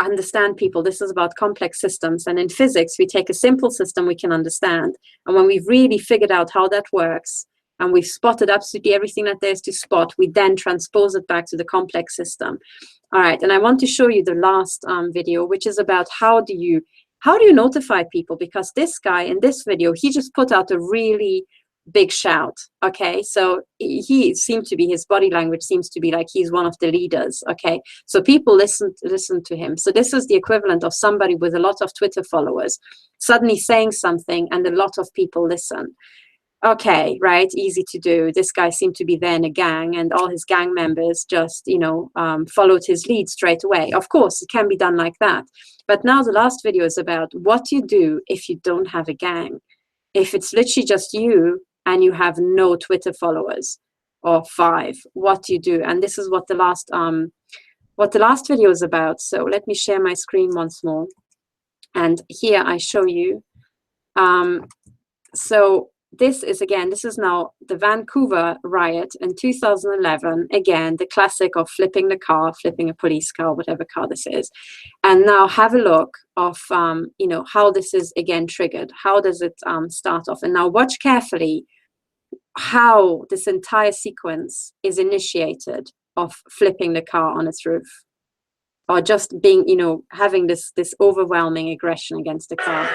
understand people, this is about complex systems, and in physics we take a simple system we can understand, and when we've really figured out how that works and we've spotted absolutely everything that there's to spot, we then transpose it back to the complex system. All right, and I want to show you the last video, which is about how do you notify people, because this guy in this video, he just put out a really big shout. Okay, so he seemed to be, his body language seems to be like he's one of the leaders. Okay, so people listen to him. So this is the equivalent of somebody with a lot of Twitter followers suddenly saying something and a lot of people listen. Okay, right, easy to do. This guy seemed to be there in a gang, and all his gang members just, you know, followed his lead straight away. Of course, it can be done like that. But now the last video is about what you do if you don't have a gang. If it's literally just you and you have no Twitter followers, or 5, what do you do? And this is what the last video is about. So let me share my screen once more. And here I show you. So this is, again, this is now the Vancouver riot in 2011. Again, the classic of flipping the car, flipping a police car, whatever car this is. And now have a look of, you know, how this is, again, triggered. How does it start off? And now watch carefully how this entire sequence is initiated of flipping the car on its roof, or just being, you know, having this overwhelming aggression against the car.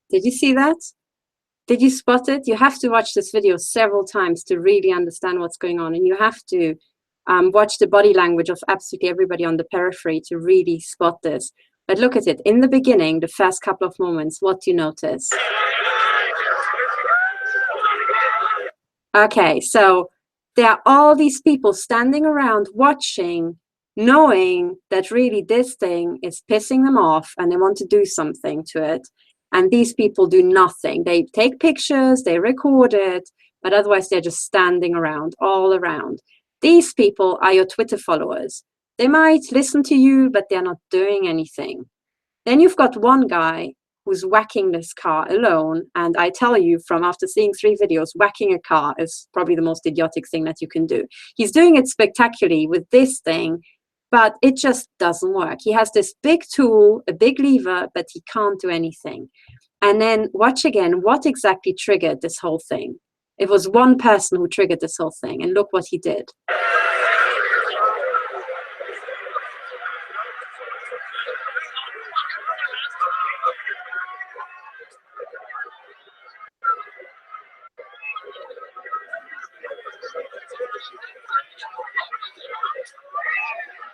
Did you see that? Did you spot it? You have to watch this video several times to really understand what's going on. And you have to watch the body language of absolutely everybody on the periphery to really spot this. But look at it. In the beginning, the first couple of moments, what do you notice? Okay, so there are all these people standing around watching, knowing that really this thing is pissing them off and they want to do something to it. And these people do nothing. They take pictures, they record it, but otherwise they're just standing around, all around. These people are your Twitter followers. They might listen to you, but they're not doing anything. Then you've got one guy who's whacking this car alone. And I tell you, from after seeing 3 videos, whacking a car is probably the most idiotic thing that you can do. He's doing it spectacularly with this thing, but it just doesn't work. He has this big tool, a big lever, but he can't do anything. And then watch again, what exactly triggered this whole thing? It was one person who triggered this whole thing, and look what he did.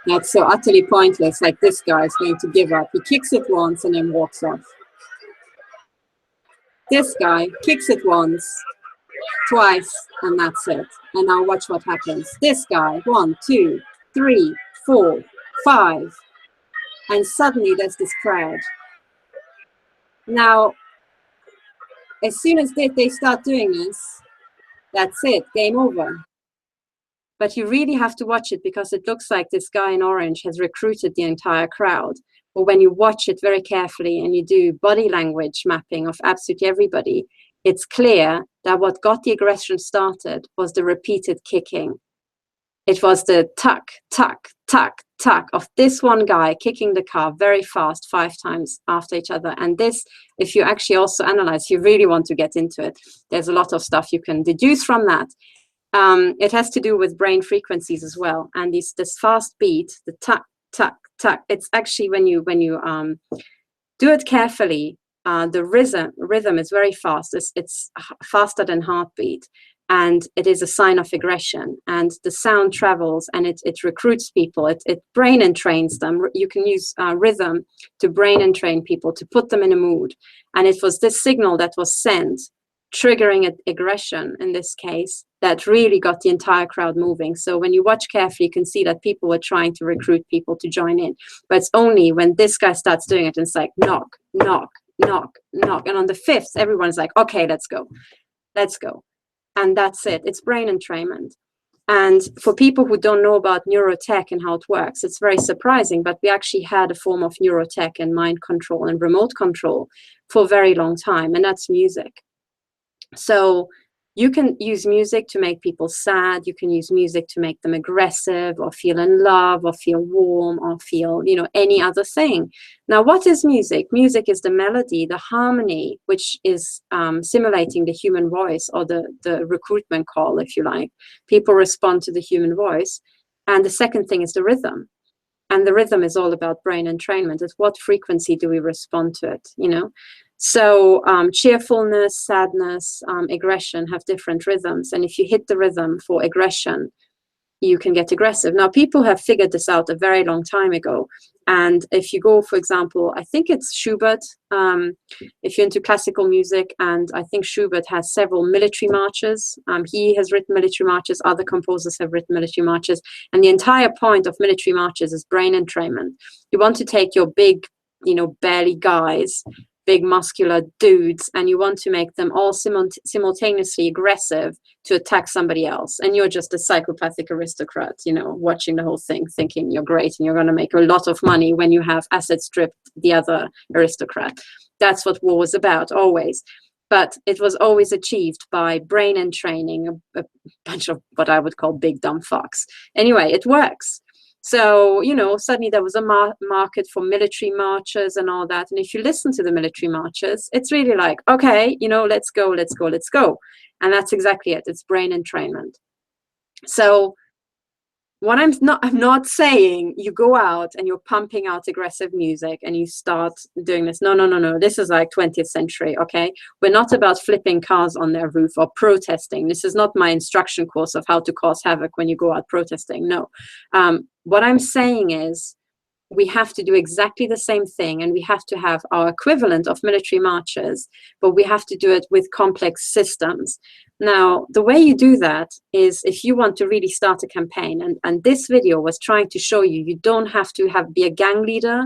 That's so utterly pointless, like this guy is going to give up. He kicks it once and then walks off. This guy kicks it once, twice, and that's it. And now watch what happens. This guy, 1, 2, 3, 4, 5. And suddenly there's this crowd. Now, as soon as they start doing this, that's it, game over. But you really have to watch it because it looks like this guy in orange has recruited the entire crowd. But when you watch it very carefully and you do body language mapping of absolutely everybody, it's clear that what got the aggression started was the repeated kicking. It was the tuck, tuck, tuck, tuck of this one guy kicking the car very fast 5 times after each other. And this, if you actually also analyze, you really want to get into it, there's a lot of stuff you can deduce from that. It has to do with brain frequencies as well. And this fast beat, the tuck, tuck, tuck, it's actually when you do it carefully, the rhythm is very fast. It's faster than heartbeat. And it is a sign of aggression, and the sound travels and it recruits people, it brain entrains them. You can use rhythm to brain entrain people, to put them in a mood. And it was this signal that was sent, triggering aggression in this case, that really got the entire crowd moving. So when you watch carefully, you can see that people were trying to recruit people to join in. But it's only when this guy starts doing it, and it's like knock, knock, knock, knock. And on the 5th, everyone's like, okay, let's go. Let's go. And that's it. It's brain entrainment. And for people who don't know about neurotech and how it works, it's very surprising, but we actually had a form of neurotech and mind control and remote control for a very long time, and that's music. So you can use music to make people sad. You can use music to make them aggressive or feel in love or feel warm or feel, you know, any other thing. Now, what is music? Music is the melody, the harmony, which is simulating the human voice, or the recruitment call, if you like. People respond to the human voice. And the second thing is the rhythm. And the rhythm is all about brain entrainment. At what frequency do we respond to it, you know? So cheerfulness, sadness, aggression have different rhythms. And if you hit the rhythm for aggression, you can get aggressive. Now, people have figured this out a very long time ago. And if you go, for example, I think it's Schubert, if you're into classical music, and I think Schubert has several military marches. He has written military marches. Other composers have written military marches. And the entire point of military marches is brain entrainment. You want to take your big, you know, burly guys, big muscular dudes, and you want to make them all simultaneously aggressive to attack somebody else. And you're just a psychopathic aristocrat, you know, watching the whole thing, thinking you're great and you're going to make a lot of money when you have asset stripped the other aristocrat. That's what war was about, always. But it was always achieved by brain entraining a bunch of what I would call big dumb fucks. Anyway, it works. So, you know, suddenly there was a market for military marches and all that. And if you listen to the military marches, it's really like, okay, you know, let's go, let's go, let's go. And that's exactly it. It's brain entrainment. So what I'm not saying you go out and you're pumping out aggressive music and you start doing this. No, no, no, no. This is like 20th century, okay? We're not about flipping cars on their roof or protesting. This is not my instruction course of how to cause havoc when you go out protesting. No. What I'm saying is we have to do exactly the same thing, and we have to have our equivalent of military marches, but we have to do it with complex systems. Now, the way you do that is if you want to really start a campaign, and this video was trying to show you, you don't have to be a gang leader.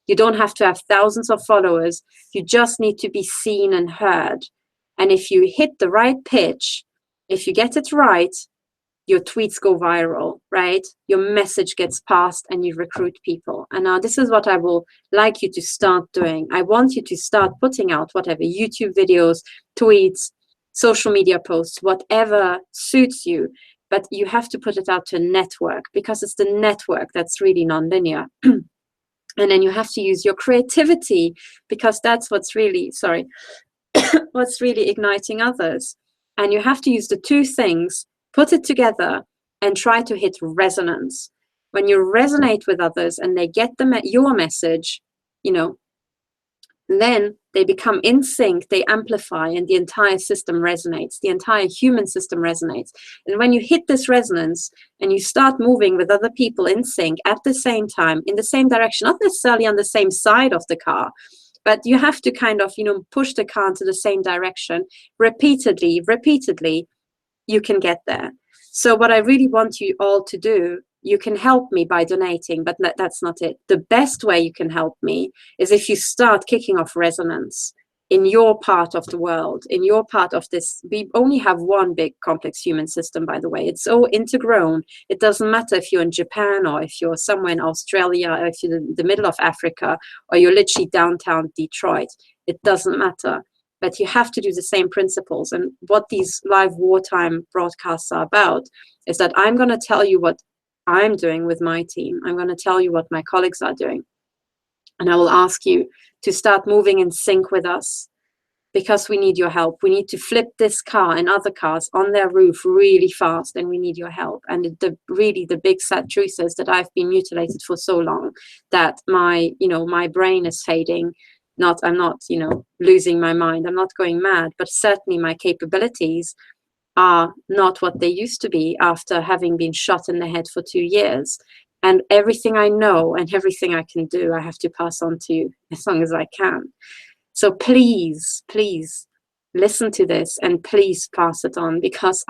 You don't have to have thousands of followers. You just need to be seen and heard. And if you hit the right pitch, if you get it right, your tweets go viral, right? Your message gets passed and you recruit people. And now this is what I will like you to start doing. I want you to start putting out whatever, YouTube videos, tweets, social media posts, whatever suits you. But you have to put it out to a network, because it's the network that's really nonlinear. And then you have to use your creativity, because that's what's really, what's really igniting others. And you have to use the two things, put it together, and try to hit resonance. When you resonate with others and they get your message, you know, then they become in sync, they amplify, and the entire system resonates. The entire human system resonates. And when you hit this resonance and you start moving with other people in sync at the same time, in the same direction, not necessarily on the same side of the car, but you have to kind of, you know, push the car into the same direction repeatedly, you can get there. So what I really want you all to do, you can help me by donating, but that's not it. The best way you can help me is if you start kicking off resonance in your part of the world, in your part of this. We only have one big complex human system, by the way. It's so intergrown. It doesn't matter if you're in Japan or if you're somewhere in Australia, or if you're in the middle of Africa, or you're literally downtown Detroit. It doesn't matter. but you have to do the same principles. And what these live wartime broadcasts are about is that I'm going to tell you what I'm doing with my team. I'm going to tell you what my colleagues are doing. And I will ask you to start moving in sync with us, because we need your help. We need to flip this car and other cars on their roof really fast, and we need your help. And really the big sad truth is that I've been mutilated for so long that my brain is fading. I'm not, losing my mind. I'm not going mad, but certainly my capabilities are not what they used to be after having been shot in the head for 2 years. And everything I know and everything I can do, I have to pass on to you as long as I can. So please, please listen to this and please pass it on, because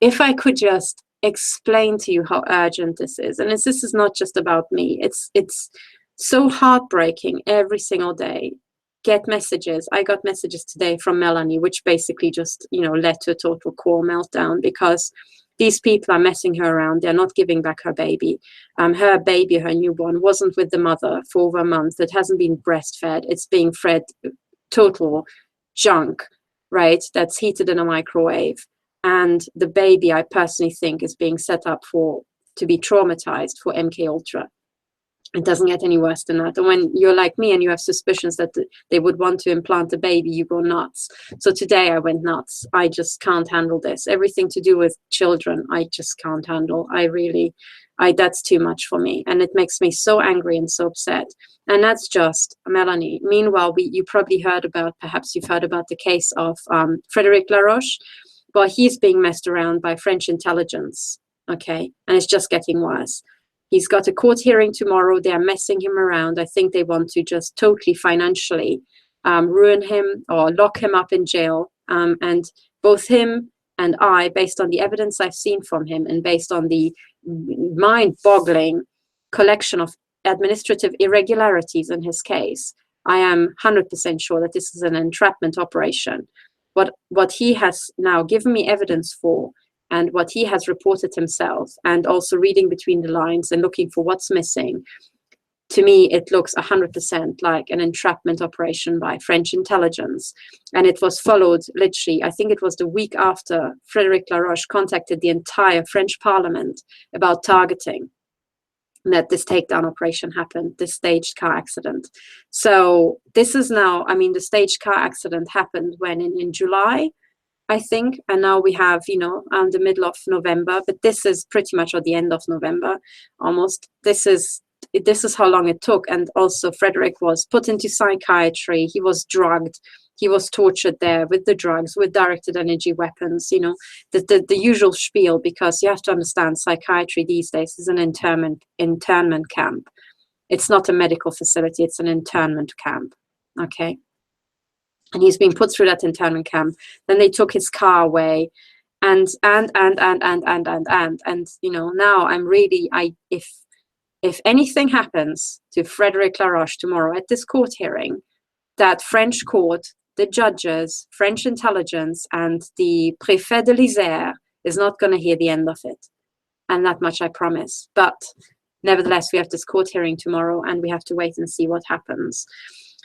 if I could just explain to you how urgent this is, and this is not just about me, it's so heartbreaking every single day. Get messages. I got messages today from Melanie, which basically just, led to a total core meltdown, because these people are messing her around. They're not giving back her baby. Her newborn, wasn't with the mother for over a month. It hasn't been breastfed. It's being fed total junk, right? That's heated in a microwave. And the baby, I personally think, is being set up to be traumatized for MK Ultra. It doesn't get any worse than that. And when you're like me and you have suspicions that they would want to implant a baby, you go nuts. So today I went nuts. I just can't handle this. Everything to do with children, I just can't handle. That's too much for me. And it makes me so angry and so upset. And that's just Melanie. Meanwhile, you've heard about the case of Frédéric Laroche. Well, he's being messed around by French intelligence. Okay. And it's just getting worse. He's got a court hearing tomorrow. They are messing him around. I think they want to just totally financially ruin him or lock him up in jail. And both him and I, based on the evidence I've seen from him and based on the mind-boggling collection of administrative irregularities in his case, I am 100% sure that this is an entrapment operation. What he has now given me evidence for, and what he has reported himself, and also reading between the lines and looking for what's missing, to me, it looks 100% like an entrapment operation by French intelligence. And it was followed literally, I think it was the week after Frédéric Laroche contacted the entire French parliament about targeting, that this takedown operation happened, this staged car accident. So this is now, the staged car accident happened when in July, I think, and now we have, the middle of November, but this is pretty much at the end of November, almost. This is how long it took. And also Frédéric was put into psychiatry. He was drugged. He was tortured there with the drugs, with directed energy weapons, the usual spiel, because you have to understand psychiatry these days is an internment camp. It's not a medical facility. It's an internment camp. Okay. And he's been put through that internment camp. Then they took his car away, and now I'm really, if anything happens to Frédéric Laroche tomorrow at this court hearing, that French court, the judges, French intelligence, and the Préfet de l'Isère is not going to hear the end of it. And that much I promise. But nevertheless, we have this court hearing tomorrow, and we have to wait and see what happens.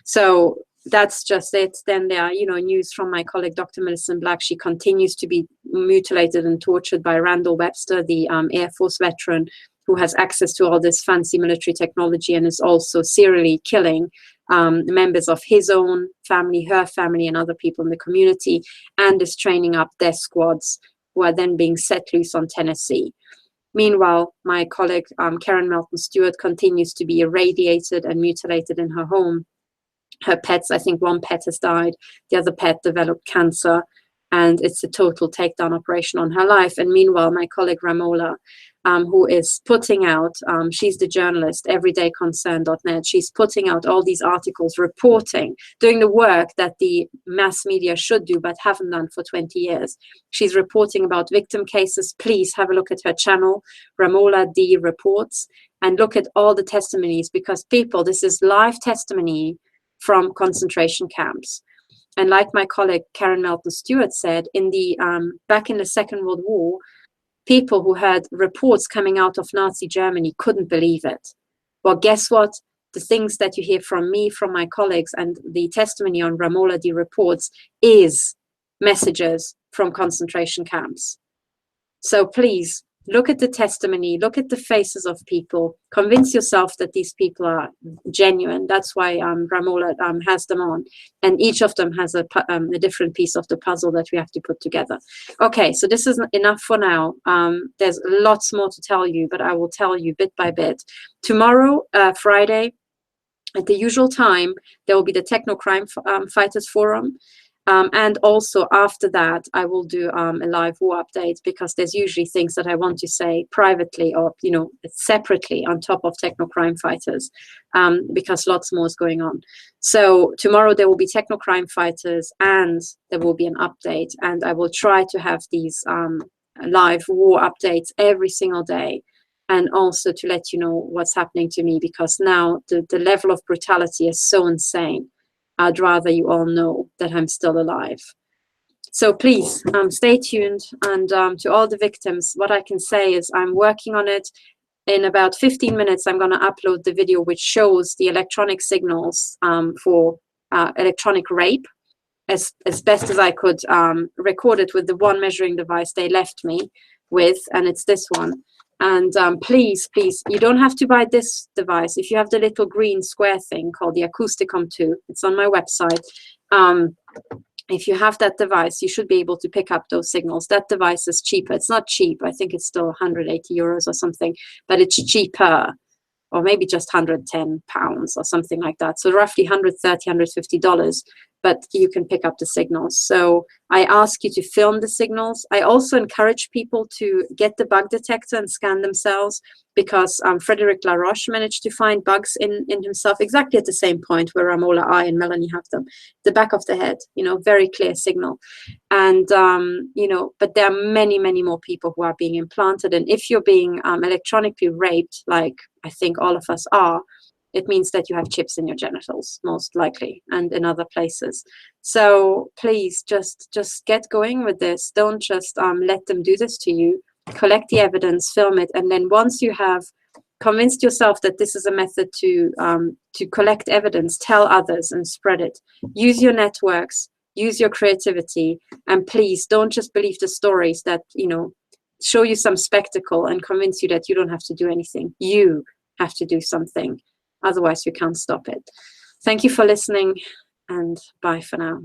So that's just it. Then there are, news from my colleague, Dr. Millicent Black. She continues to be mutilated and tortured by Randall Webster, the Air Force veteran who has access to all this fancy military technology and is also serially killing members of his own family, her family, and other people in the community, and is training up death squads who are then being set loose on Tennessee. Meanwhile, my colleague, Karen Melton Stewart, continues to be irradiated and mutilated in her home. Her pets, I think one pet has died, the other pet developed cancer, and it's a total takedown operation on her life. And meanwhile, my colleague Ramola, who is putting out, she's the journalist, everydayconcern.net, she's putting out all these articles, reporting, doing the work that the mass media should do but haven't done for 20 years. She's reporting about victim cases. Please have a look at her channel, Ramola D Reports, and look at all the testimonies, because people, this is live testimony from concentration camps. And like my colleague Karen Melton Stewart said, back in the Second World War, people who heard reports coming out of Nazi Germany couldn't believe it. Well, guess what? the things that you hear from me, from my colleagues, and the testimony on Ramola D reports is messages from concentration camps. So please look at the testimony, look at the faces of people, convince yourself that these people are genuine. That's why Ramola has them on, and each of them has a different piece of the puzzle that we have to put together. Okay, so this is enough for now. There's lots more to tell you, but I will tell you bit by bit. Tomorrow, Friday, at the usual time, there will be the Techno Crime Fighters Forum. And also after that, I will do a live war update, because there's usually things that I want to say privately or, you know, separately on top of Techno Crime Fighters, because lots more is going on. So tomorrow there will be Techno Crime Fighters and there will be an update, and I will try to have these live war updates every single day, and also to let you know what's happening to me, because now the level of brutality is so insane. I'd rather you all know that I'm still alive. So please stay tuned. And to all the victims, what I can say is I'm working on it. In about 15 minutes, I'm going to upload the video which shows the electronic signals for electronic rape, as best as I could record it with the one measuring device they left me with, and it's this one. And please, you don't have to buy this device. If you have the little green square thing called the Acousticom 2, it's on my website. If you have that device, you should be able to pick up those signals. That device is cheaper. It's not cheap. I think it's still 180 euros or something, but it's cheaper, or maybe just 110 pounds or something like that. So roughly $130, $150. But you can pick up the signals. So I ask you to film the signals. I also encourage people to get the bug detector and scan themselves, because Frederic Laroche managed to find bugs in himself exactly at the same point where Ramola, I, and Melanie have them. The back of the head, you know, very clear signal. And, you know, but there are many, many more people who are being implanted. And if you're being electronically raped, like I think all of us are, it means that you have chips in your genitals, most likely, and in other places. So please just get going with this. Don't just let them do this to you. Collect the evidence, film it, and then once you have convinced yourself that this is a method to collect evidence, tell others and spread it. Use your networks, use your creativity, and please don't just believe the stories that, you know, show you some spectacle and convince you that you don't have to do anything. You have to do something. Otherwise, you can't stop it. Thank you for listening, and bye for now.